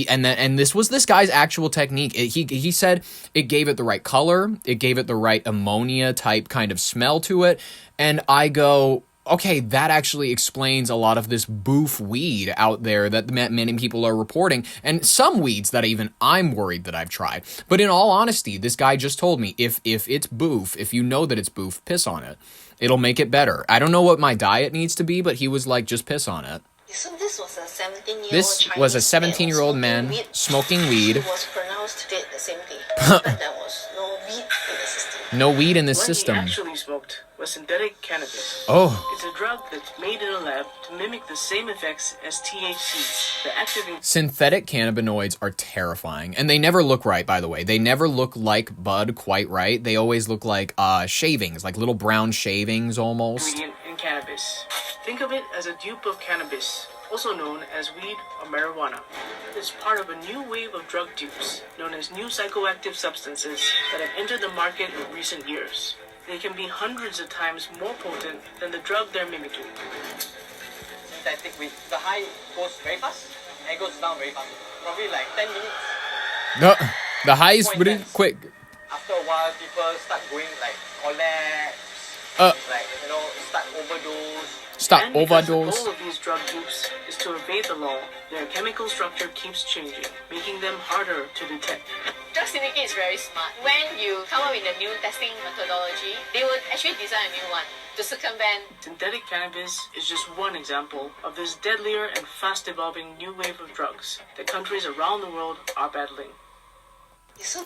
Speaker 3: And this was this guy's actual technique. He said it gave it the right color. It gave it the right ammonia type kind of smell to it. And I go, okay, that actually explains a lot of this boof weed out there that many people are reporting, and some weeds that even I'm worried that I've tried. But in all honesty, this guy just told me, if it's boof, if you know that it's boof, piss on it. It'll make it better. I don't know what my diet needs to be, but he was like, just piss on it.
Speaker 16: So this was a 17-year-old
Speaker 3: This was a 17-year-old man smoking weed.
Speaker 16: He was pronounced dead the same day. But there was no weed in the system.
Speaker 3: No weed in the system.
Speaker 17: What he actually smoked was synthetic cannabis.
Speaker 3: Oh.
Speaker 17: It's a drug that's made in a lab to mimic the same effects as THC. The active
Speaker 3: Synthetic cannabinoids are terrifying, and they never look right, by the way. They never look like bud quite right. They always look like shavings, like little brown shavings almost.
Speaker 17: ingredient in cannabis. Think of it as a dupe of cannabis, also known as weed or marijuana. It's part of a new wave of drug dupes, known as new psychoactive substances, that have entered the market in recent years. They can be hundreds of times more potent than the drug they're mimicking.
Speaker 12: Synthetic weed, the high goes very fast and goes down very fast. Probably like 10 minutes.
Speaker 3: The high is pretty quick.
Speaker 12: After a while, people start going like collapse, like, start overdose.
Speaker 3: Stop overdose.
Speaker 17: The goal of these drug dupes is to evade the law. Their chemical structure keeps changing, making them harder to detect.
Speaker 18: Drug syndicate is very smart. When you come up with a new testing methodology, they would actually design a new one to circumvent.
Speaker 17: Synthetic cannabis is just one example of this deadlier and fast-evolving new wave of drugs that countries around the world are battling.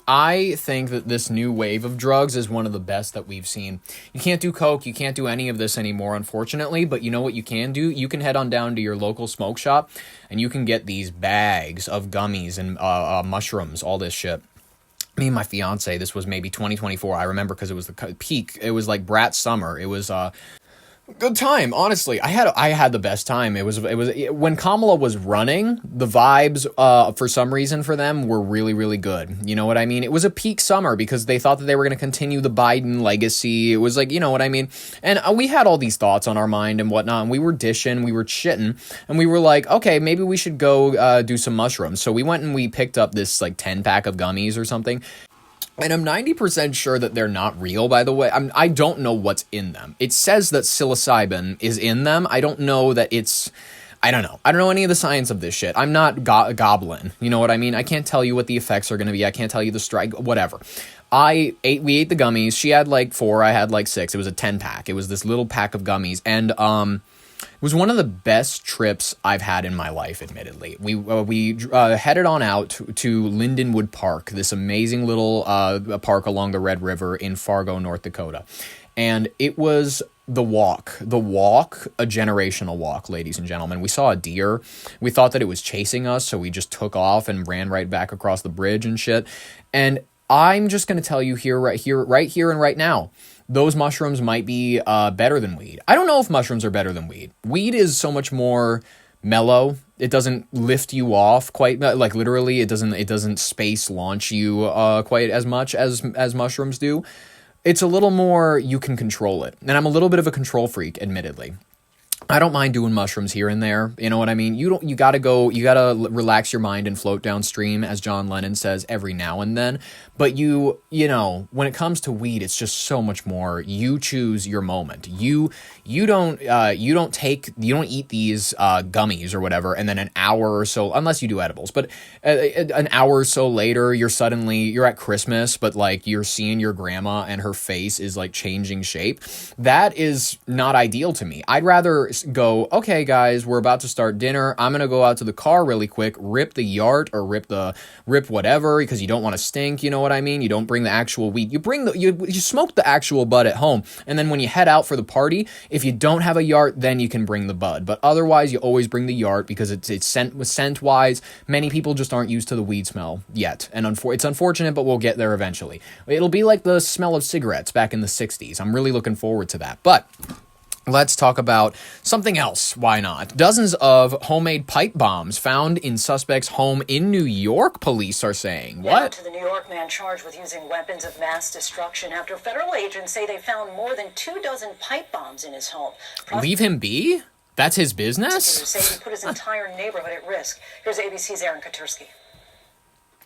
Speaker 3: I think that this new wave of drugs is one of the best that we've seen. You can't do coke, you can't do any of this anymore, unfortunately, but you know what you can do? You can head on down to your local smoke shop, and you can get these bags of gummies and mushrooms, all this shit. Me and my fiance, this was maybe 2024, I remember, because it was the peak. It was like Brat's summer. It was good time, honestly. I had the best time. It was when Kamala was running, the vibes for some reason for them were really, really good. You know what I mean? It was a peak summer because they thought that they were going to continue the Biden legacy. It was like, you know what I mean? And we had all these thoughts on our mind and whatnot, and we were dishing, we were chitting, and we were like, okay, maybe we should go do some mushrooms. So we went and we picked up this like 10-pack of gummies or something. And I'm 90% sure that they're not real, by the way. I don't know what's in them. It says that psilocybin is in them. I don't know that it's... I don't know. I don't know any of the science of this shit. I'm not goblin. You know what I mean? I can't tell you what the effects are going to be. I can't tell you the strike, whatever. We ate the gummies. She had like 4. I had like 6. It was a 10-pack. It was this little pack of gummies. And it was one of the best trips I've had in my life, admittedly. We headed on out to Lindenwood Park, this amazing little park along the Red River in Fargo, North Dakota. And it was the walk, a generational walk, ladies and gentlemen. We saw a deer. We thought that it was chasing us, so we just took off and ran right back across the bridge and shit. And I'm just going to tell you right here and right now, those mushrooms might be better than weed. I don't know if mushrooms are better than weed. Weed is so much more mellow. It doesn't lift you off quite, like literally. It doesn't space launch you quite as much as mushrooms do. It's a little more, you can control it. And I'm a little bit of a control freak, admittedly. I don't mind doing mushrooms here and there. You know what I mean? You gotta relax your mind and float downstream, as John Lennon says, every now and then. But you know, when it comes to weed, it's just so much more. You choose your moment. You don't eat these gummies or whatever, and then an hour or so, unless you do edibles, but an hour or so later, you're at Christmas, but like you're seeing your grandma and her face is like changing shape. That is not ideal to me. I'd rather go, okay, guys, we're about to start dinner. I'm gonna go out to the car really quick, rip the yart or rip whatever, because you don't want to stink. You know what I mean? You don't bring the actual weed. You smoke the actual bud at home, and then when you head out for the party, if you don't have a yart, then you can bring the bud. But otherwise, you always bring the yart because it's scent wise. Many people just aren't used to the weed smell yet, and it's unfortunate, but we'll get there eventually. It'll be like the smell of cigarettes back in the 60s. I'm really looking forward to that. But let's talk about something else. Why not? Dozens of homemade pipe bombs found in suspect's home in New York, police are saying. What?
Speaker 19: To the New York man charged with using weapons of mass destruction after federal agents say they found more than 24 pipe bombs in his home.
Speaker 3: Leave him be? That's his business?
Speaker 19: Say he put his entire neighborhood at risk. Here's ABC's Aaron Katursky.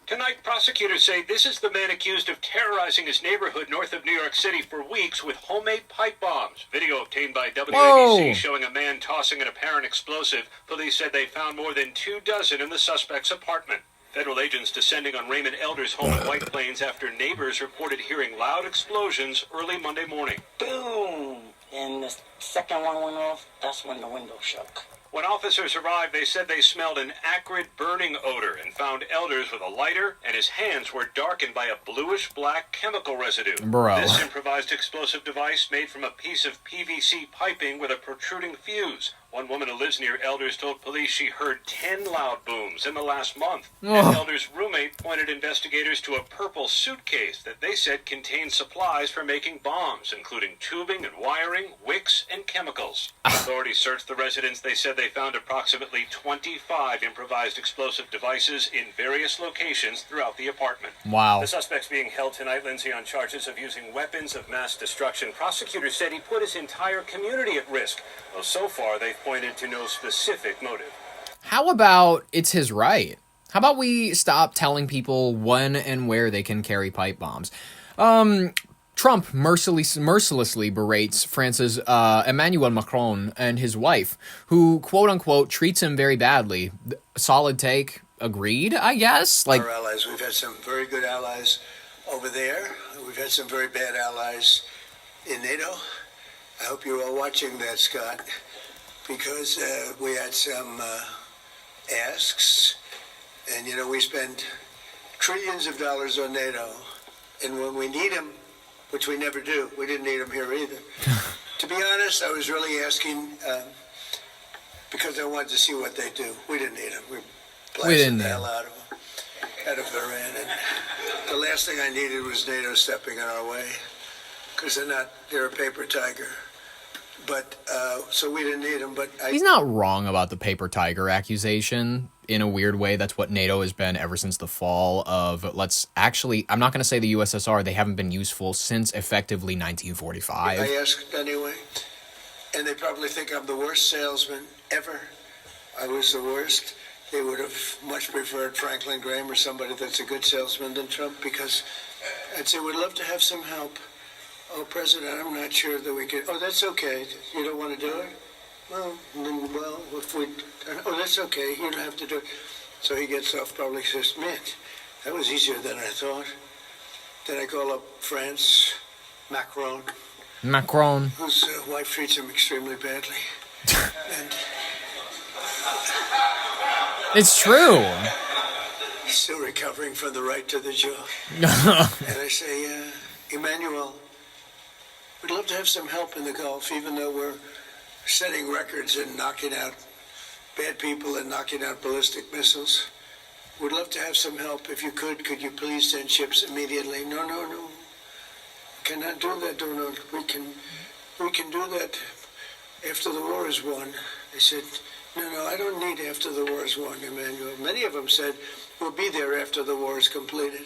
Speaker 20: Tonight, prosecutors say this is the man accused of terrorizing his neighborhood north of New York City for weeks with homemade pipe bombs. Video obtained by WABC showing a man tossing an apparent explosive. Police said they found more than 24 in the suspect's apartment. Federal agents descending on Raymond Elder's home in White Plains after neighbors reported hearing loud explosions early Monday morning.
Speaker 21: Boom! And the second one went off. That's when the window shook.
Speaker 20: When officers arrived, they said they smelled an acrid burning odor and found Elders with a lighter, and his hands were darkened by a bluish-black chemical residue.
Speaker 3: Bro.
Speaker 20: This improvised explosive device made from a piece of PVC piping with a protruding fuse. One woman who lives near Elders told police she heard 10 loud booms in the last month. And Elders' roommate pointed investigators to a purple suitcase that they said contained supplies for making bombs, including tubing and wiring, wicks, and chemicals. Authorities searched the residence. They said they found approximately 25 improvised explosive devices in various locations throughout the apartment.
Speaker 3: Wow.
Speaker 20: The suspect's being held tonight, Lindsay, on charges of using weapons of mass destruction. Prosecutors said he put his entire community at risk. Though so far, they've pointed to no specific motive.
Speaker 3: How about it's his right? How about we stop telling people when and where they can carry pipe bombs? Trump mercilessly berates France's Emmanuel Macron and his wife, who, quote-unquote, treats him very badly. Solid take. Agreed, I guess? Like,
Speaker 22: our allies. We've had some very good allies over there. We've had some very bad allies in NATO. I hope you're all watching that, Scott, because we had some asks, and, you know, we spend trillions of dollars on NATO, and when we need them, which we never do, we didn't need them here either. To be honest, I was really asking because I wanted to see what they do. We didn't need them. We blasted the hell out of them, out of Iran, and the last thing I needed was NATO stepping in our way, because they're a paper tiger. But, so we didn't need them, but
Speaker 3: he's not wrong about the paper tiger accusation. In a weird way, that's what NATO has been ever since the fall of, I'm not going to say the USSR, they haven't been useful since effectively 1945.
Speaker 22: I asked anyway, and they probably think I'm the worst salesman ever. I was the worst. They would have much preferred Franklin Graham or somebody that's a good salesman than Trump, because I'd say we'd love to have some help. Oh, President, I'm not sure that we can. Oh, that's okay. You don't want to do it? Well, if we. Oh, that's okay. You don't have to do it. So he gets off, probably says, man, that was easier than I thought. Then I call up France, Macron. Whose wife treats him extremely badly. And
Speaker 3: it's true.
Speaker 22: He's still recovering from the right to the jaw. And I say, Emmanuel, we'd love to have some help in the Gulf, even though we're setting records and knocking out bad people and knocking out ballistic missiles. We'd love to have some help. If you could you please send ships immediately? No. We cannot do that, Donald. We can do that after the war is won. They said, no, I don't need after the war is won, Emmanuel. Many of them said, we'll be there after the war is completed.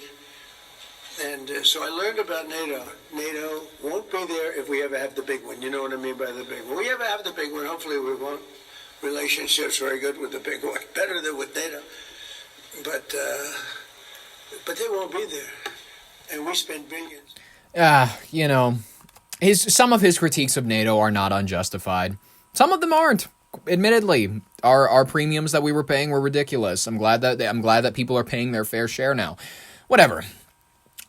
Speaker 22: And so I learned about NATO. NATO won't be there if we ever have the big one. You know what I mean by the big one. We ever have the big one, hopefully we won't. Relationships very good with the big one, better than with NATO. But they won't be there. And we spend billions.
Speaker 3: You know, some of his critiques of NATO are not unjustified. Some of them aren't. Admittedly, our premiums that we were paying were ridiculous. I'm glad that people are paying their fair share now. Whatever.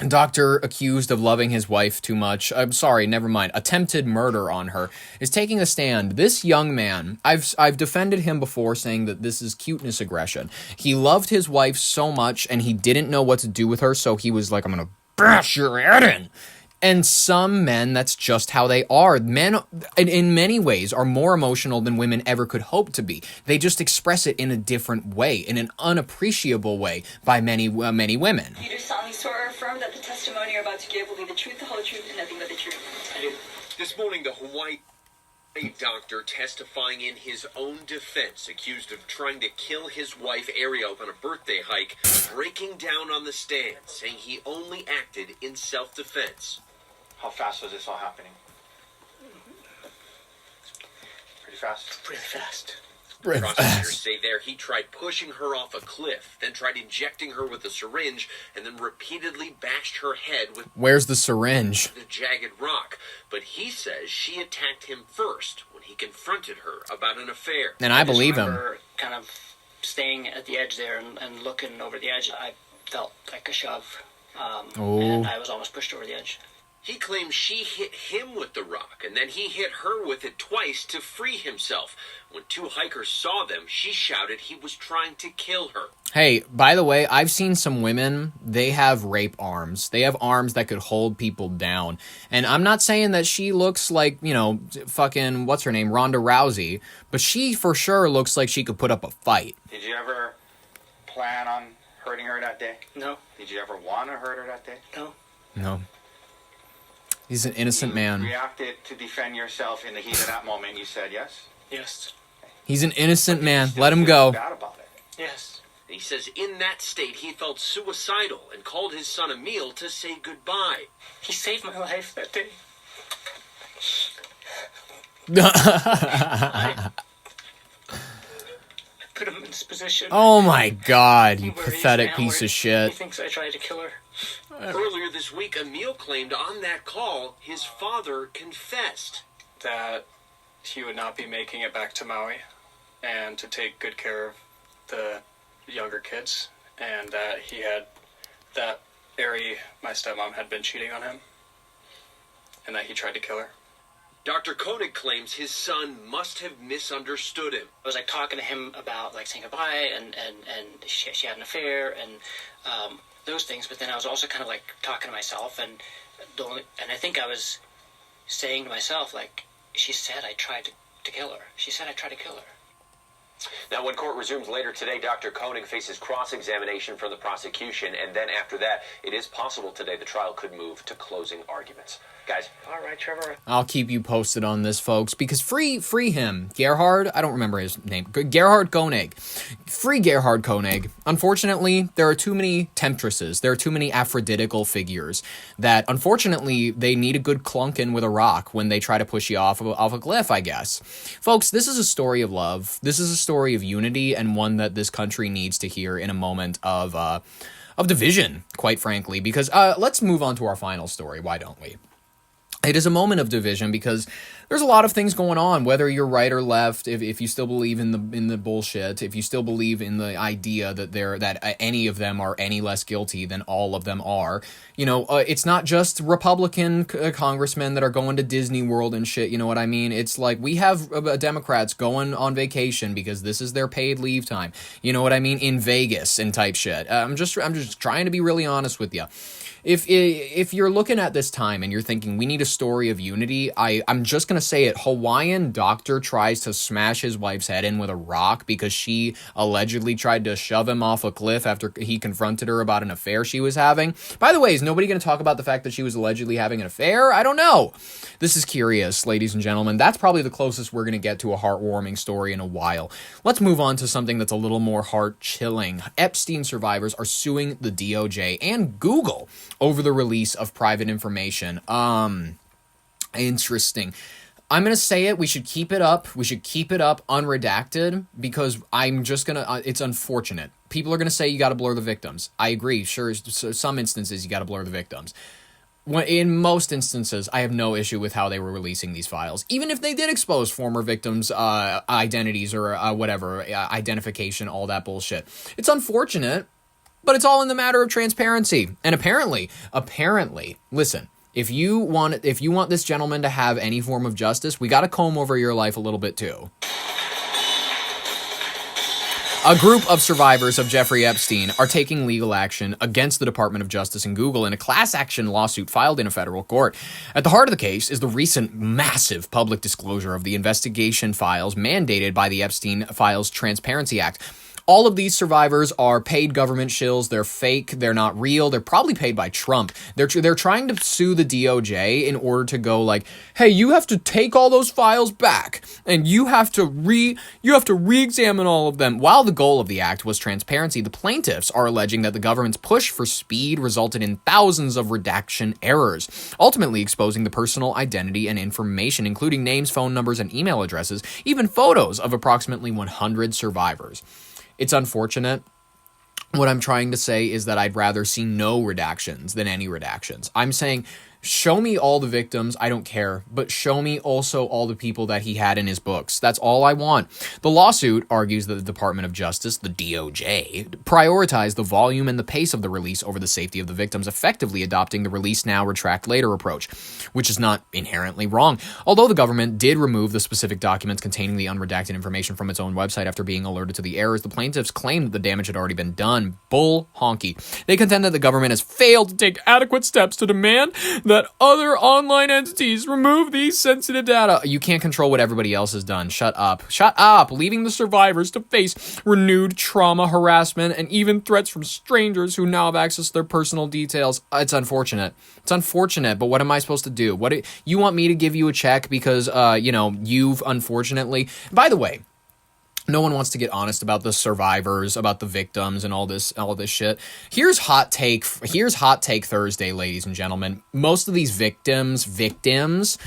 Speaker 3: Doctor accused of loving his wife too much. I'm sorry, never mind. Attempted murder on her is taking a stand. This young man, I've defended him before, saying that this is cuteness aggression. He loved his wife so much, and he didn't know what to do with her, so he was like, I'm gonna bash your head in. And some men, that's just how they are. Men, in many ways, are more emotional than women ever could hope to be. They just express it in a different way, in an unappreciable way by many women.
Speaker 23: You do solemnly swear or affirm that the testimony you're about to give will be the truth, the whole truth, and nothing but the truth.
Speaker 20: This morning, the Hawaii...
Speaker 1: A doctor testifying in his own defense, accused of trying to kill his wife Ariel on a birthday hike, breaking down on the stand, saying he only acted in self-defense.
Speaker 2: How fast was this all happening? Pretty fast?
Speaker 13: Pretty fast.
Speaker 1: Prosecutors say there he tried pushing her off a cliff, then tried injecting her with a syringe, and then repeatedly bashed her head with
Speaker 3: Where's the syringe?
Speaker 1: the jagged rock. But he says she attacked him first when he confronted her about an affair.
Speaker 3: And I believe him.
Speaker 21: remember kind of staying at the edge there and looking over the edge. I felt like a shove, and I was almost pushed over the edge.
Speaker 1: He claims she hit him with the rock, and then he hit her with it twice to free himself. When two hikers saw them, she shouted he was trying to kill her.
Speaker 3: Hey, by the way, I've seen some women, they have rape arms. They have arms that could hold people down. And I'm not saying that she looks like, you know, fucking, what's her name, Ronda Rousey, but she for sure looks like she could put up a fight.
Speaker 2: Did you ever plan on hurting her that day?
Speaker 21: No.
Speaker 2: Did you ever want to hurt her that day?
Speaker 21: No.
Speaker 3: No. He's an innocent man.
Speaker 2: Reacted to defend yourself in the heat of that moment. You said yes?
Speaker 21: Yes.
Speaker 3: He's an innocent man. Let him go.
Speaker 2: Bad about it.
Speaker 21: Yes.
Speaker 1: He says in that state he felt suicidal and called his son Emil to say goodbye.
Speaker 21: He saved my life that day. I put him in this position.
Speaker 3: Oh my god, you
Speaker 21: where he's
Speaker 3: pathetic
Speaker 21: now,
Speaker 3: piece
Speaker 21: where
Speaker 3: of shit.
Speaker 21: He thinks I tried to kill her.
Speaker 1: Earlier this week, Emil claimed on that call his father confessed
Speaker 23: that he would not be making it back to Maui and to take good care of the younger kids, and that Ari, my stepmom, had been cheating on him, and that he tried to kill her.
Speaker 1: Dr. Koenig claims his son must have misunderstood him.
Speaker 21: I was like talking to him about like saying goodbye and she had an affair and those things, but then I was also kind of like talking to myself and I think I was saying to myself, like, she said I tried to kill her. She said I tried to kill her.
Speaker 24: Now, when court resumes later today, Dr. Koenig faces cross-examination from the prosecution, and then after that, it is possible today the trial could move to closing arguments. Guys.
Speaker 21: All right, Trevor.
Speaker 3: I'll keep you posted on this, folks, because free him. Gerhard, I don't remember his name. Gerhard Koenig. Free Gerhard Koenig. Unfortunately, there are too many temptresses. There are too many aphroditical figures that, unfortunately, they need a good clunkin' with a rock when they try to push you off a cliff, I guess. Folks, this is a story of love. This is a story of unity, and one that this country needs to hear in a moment of division, quite frankly, because let's move on to our final story. Why don't we? It is a moment of division because there's a lot of things going on, whether you're right or left, if you still believe in the bullshit, if you still believe in the idea that any of them are any less guilty than all of them are. You know, it's not just Republican congressmen that are going to Disney World and shit, you know what I mean? It's like we have Democrats going on vacation because this is their paid leave time. You know what I mean? In Vegas and type shit. I'm just trying to be really honest with you. If you're looking at this time and you're thinking we need a story of unity, I'm just going to say it. Hawaiian doctor tries to smash his wife's head in with a rock because she allegedly tried to shove him off a cliff after he confronted her about an affair she was having. By the way, is nobody going to talk about the fact that she was allegedly having an affair? I don't know. This is curious, ladies and gentlemen. That's probably the closest we're going to get to a heartwarming story in a while. Let's move on to something that's a little more heart-chilling. Epstein survivors are suing the DOJ and Google over the release of private information. Interesting. I'm going to say it. We should keep it up. We should keep it up unredacted because I'm just going to... it's unfortunate. People are going to say you got to blur the victims. I agree. Sure, some instances you got to blur the victims. In most instances, I have no issue with how they were releasing these files. Even if they did expose former victims' identities or whatever, identification, all that bullshit. It's unfortunate, but it's all in the matter of transparency. And apparently, listen, if you want this gentleman to have any form of justice, we got to comb over your life a little bit too. A group of survivors of Jeffrey Epstein are taking legal action against the Department of Justice and Google in a class action lawsuit filed in a federal court. At the heart of the case is the recent massive public disclosure of the investigation files mandated by the Epstein Files Transparency Act. All of these survivors are paid government shills. They're fake. They're not real. They're probably paid by Trump. They're trying to sue the DOJ in order to go like, hey, you have to take all those files back and you have to re-examine all of them. While the goal of the act was transparency, the plaintiffs are alleging that the government's push for speed resulted in thousands of redaction errors, ultimately exposing the personal identity and information, including names, phone numbers, and email addresses, even photos of approximately 100 survivors. It's unfortunate. What I'm trying to say is that I'd rather see no redactions than any redactions. I'm saying, show me all the victims, I don't care, but show me also all the people that he had in his books. That's all I want. The lawsuit argues that the Department of Justice, the DOJ, prioritized the volume and the pace of the release over the safety of the victims, effectively adopting the release now, retract later approach, which is not inherently wrong. Although the government did remove the specific documents containing the unredacted information from its own website after being alerted to the errors, the plaintiffs claimed that the damage had already been done. Bull honky. They contend that the government has failed to take adequate steps to demand that other online entities remove these sensitive data. You can't control what everybody else has done. Shut up. Shut up. Leaving the survivors to face renewed trauma, harassment, and even threats from strangers who now have access to their personal details. It's unfortunate. It's unfortunate, but what am I supposed to do? You want me to give you a check because, you've unfortunately... By the way, no one wants to get honest about the survivors, about the victims, and all this shit. Here's hot take Thursday, ladies and gentlemen. Most of these victims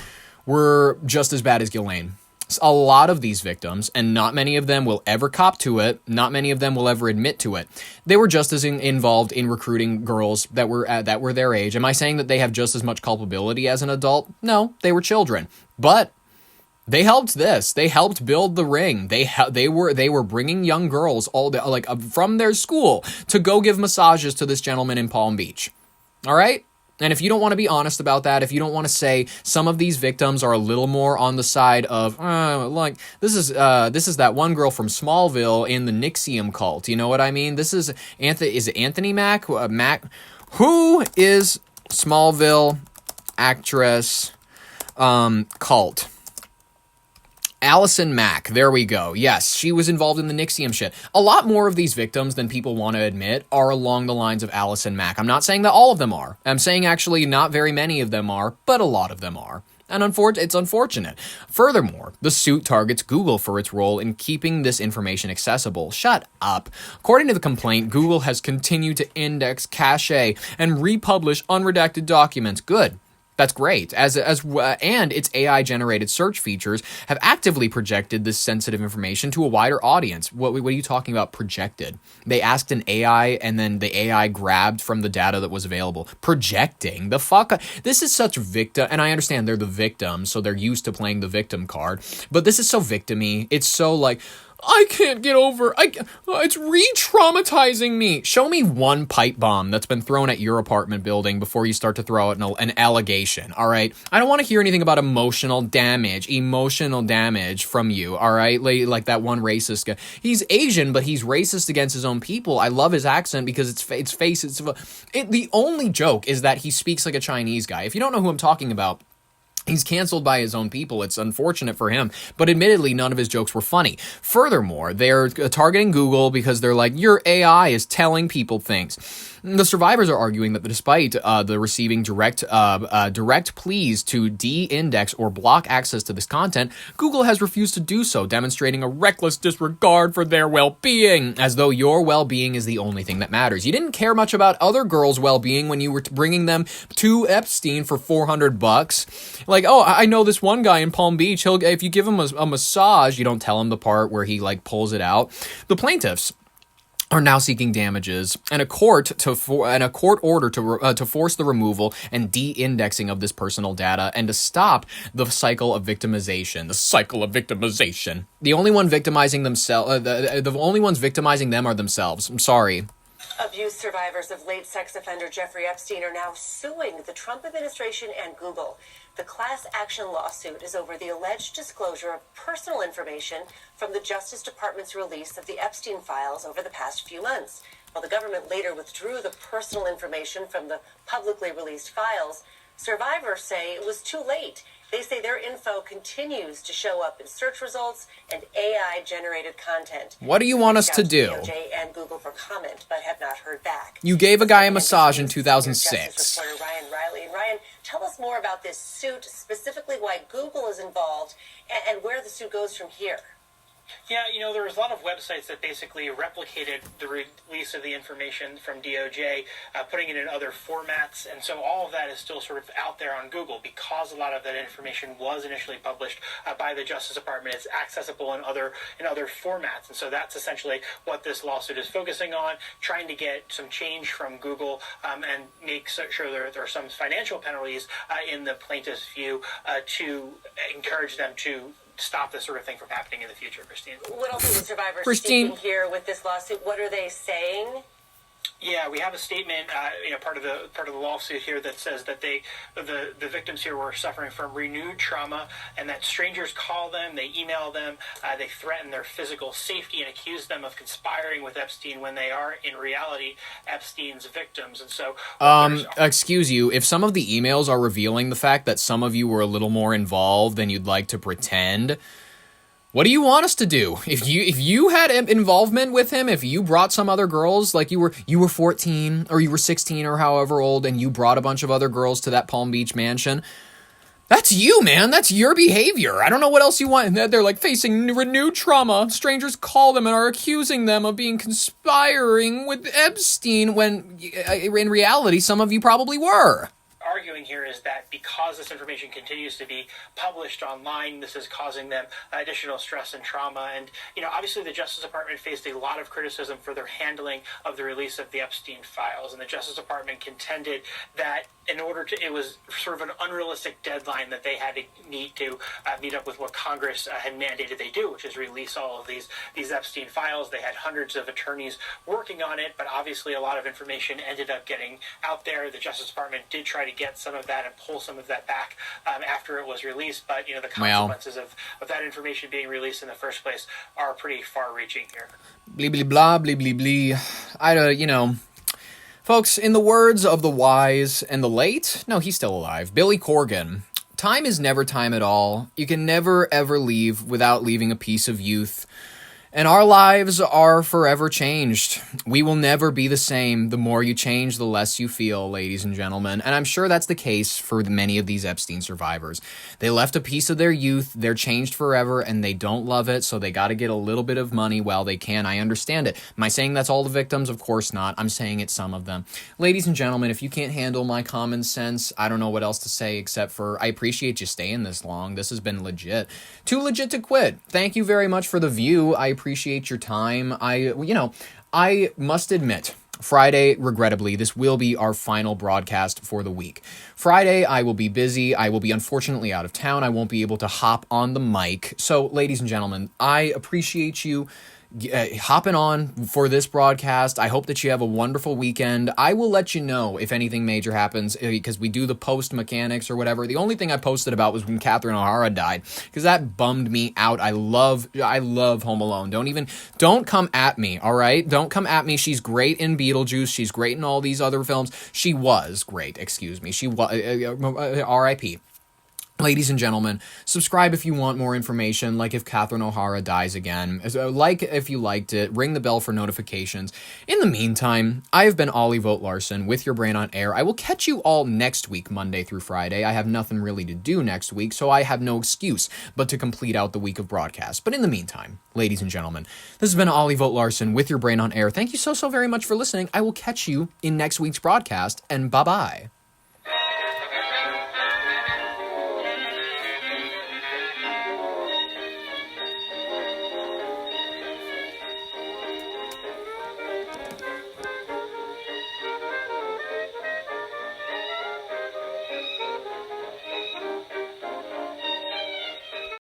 Speaker 3: were just as bad as Ghislaine. A lot of these victims, and not many of them will ever cop to it, not many of them will ever admit to it. They were just as involved in recruiting girls that were their age. Am I saying that they have just as much culpability as an adult? No, they were children. But they helped this. They helped build the ring. They were bringing young girls from their school to go give massages to this gentleman in Palm Beach. All right? And if you don't want to be honest about that, if you don't want to say some of these victims are a little more on the side of, this is that one girl from Smallville in the Nixium cult. You know what I mean? This is is it Anthony Mack? Who is Smallville actress cult? Allison Mack, there we go. Yes, she was involved in the Nixium shit. A lot more of these victims than people want to admit are along the lines of Allison Mack. I'm not saying that all of them are. I'm saying actually not very many of them are, but a lot of them are. And it's unfortunate. Furthermore, the suit targets Google for its role in keeping this information accessible. Shut up. According to the complaint, Google has continued to index, cache, and republish unredacted documents. Good. That's great. And its AI-generated search features have actively projected this sensitive information to a wider audience. What are you talking about, projected? They asked an AI, and then the AI grabbed from the data that was available. Projecting? The fuck? This is such victim... And I understand they're the victim, so they're used to playing the victim card. But this is so victim-y. It's so like... I can't get over. It's re-traumatizing me. Show me one pipe bomb that's been thrown at your apartment building before you start to throw out an allegation, all right? I don't want to hear anything about emotional damage from you, all right? Like that one racist guy. He's Asian, but he's racist against his own people. I love his accent because the only joke is that he speaks like a Chinese guy. If you don't know who I'm talking about, he's canceled by his own people. It's unfortunate for him, but admittedly, none of his jokes were funny. Furthermore, they're targeting Google because they're like, your AI is telling people things. The survivors are arguing that despite the receiving direct pleas to de-index or block access to this content, Google has refused to do so, demonstrating a reckless disregard for their well-being, as though your well-being is the only thing that matters. You didn't care much about other girls' well-being when you were bringing them to Epstein for $400. Like, oh, I know this one guy in Palm Beach. If you give him a massage, you don't tell him the part where he pulls it out. The plaintiffs are now seeking damages and a court order to force the removal and de-indexing of this personal data and to stop the cycle of victimization. The only one victimizing themselves. The only ones victimizing them are themselves. I'm sorry.
Speaker 19: Abuse survivors of late sex offender Jeffrey Epstein are now suing the Trump administration and Google. The class action lawsuit is over the alleged disclosure of personal information from the Justice Department's release of the Epstein files over the past few months. While the government later withdrew the personal information from the publicly released files, survivors say it was too late They say their info continues to show up in search results and AI-generated content.
Speaker 3: What do you want us to do?
Speaker 19: DOJ and Google for comment, but have not heard back.
Speaker 3: You gave a guy a massage in 2006.
Speaker 19: Justice reporter Ryan Riley. And Ryan, tell us more about this suit, specifically why Google is involved and where the suit goes from here.
Speaker 21: Yeah, there was a lot of websites that basically replicated the release of the information from DOJ, putting it in other formats, and so all of that is still sort of out there on Google because a lot of that information was initially published by the Justice Department. It's accessible in other formats, and so that's essentially what this lawsuit is focusing on, trying to get some change from Google and make sure there are some financial penalties in the plaintiff's view to encourage them to stop this sort of thing from happening in the future, Christine.
Speaker 19: What else are the survivors
Speaker 3: Christine.
Speaker 19: speaking here with this lawsuit? What are they saying?
Speaker 21: Yeah, we have a statement, part of the lawsuit here that says that the victims here were suffering from renewed trauma, and that strangers call them, they email them, they threaten their physical safety and accuse them of conspiring with Epstein when they are in reality Epstein's victims. And so,
Speaker 3: excuse you, if some of the emails are revealing the fact that some of you were a little more involved than you'd like to pretend, what do you want us to do? If you had involvement with him, if you brought some other girls, like you were 14 or you were 16 or however old, and you brought a bunch of other girls to that Palm Beach mansion, that's you, man. That's your behavior. I don't know what else you want. They're like facing renewed trauma. Strangers call them and are accusing them of being conspiring with Epstein when in reality, some of you probably were.
Speaker 21: Arguing here is that because this information continues to be published online, this is causing them additional stress and trauma. And, obviously the Justice Department faced a lot of criticism for their handling of the release of the Epstein files. And the Justice Department contended that it was sort of an unrealistic deadline that they had to meet up with what Congress had mandated they do, which is release all of these Epstein files. They had hundreds of attorneys working on it, but obviously a lot of information ended up getting out there. The Justice Department did try to get some of that and pull some of that back after it was released, but the consequences of that information being released in the first place are pretty far-reaching here.
Speaker 3: Blee blee blah blee blee blee. Folks, in the words of the wise and the late, no, he's still alive, Billy Corgan, time is never time at all. You can never ever leave without leaving a piece of youth. And our lives are forever changed. We will never be the same. The more you change, the less you feel, ladies and gentlemen. And I'm sure that's the case for many of these Epstein survivors. They left a piece of their youth, they're changed forever, and they don't love it, so they got to get a little bit of money while they can. I understand it. Am I saying that's all the victims? Of course not. I'm saying it's some of them. Ladies and gentlemen, if you can't handle my common sense, I don't know what else to say except for I appreciate you staying this long. This has been legit. Too legit to quit. Thank you very much for the view. I appreciate your time. I must admit, Friday, regrettably, this will be our final broadcast for the week. Friday, I will be busy. I will be unfortunately out of town. I won't be able to hop on the mic. So, ladies and gentlemen, I appreciate you hopping on for this broadcast. I hope that you have a wonderful weekend. I will let you know if anything major happens because we do the post mechanics or whatever. The only thing I posted about was when Catherine O'Hara died because that bummed me out. I love Home Alone. Don't come at me, all right? Don't come at me. She's great in Beetlejuice. She's great in all these other films. She was great, excuse me. She was R.I.P. Ladies and gentlemen, subscribe if you want more information, like if Catherine O'Hara dies again, like if you liked it, ring the bell for notifications. In the meantime, I have been Ollie Vogt Larson with Your Brain on Air. I will catch you all next week, Monday through Friday. I have nothing really to do next week, so I have no excuse but to complete out the week of broadcast. But in the meantime, ladies and gentlemen, this has been Ollie Vogt Larson with Your Brain on Air. Thank you so very much for listening. I will catch you in next week's broadcast, and bye-bye.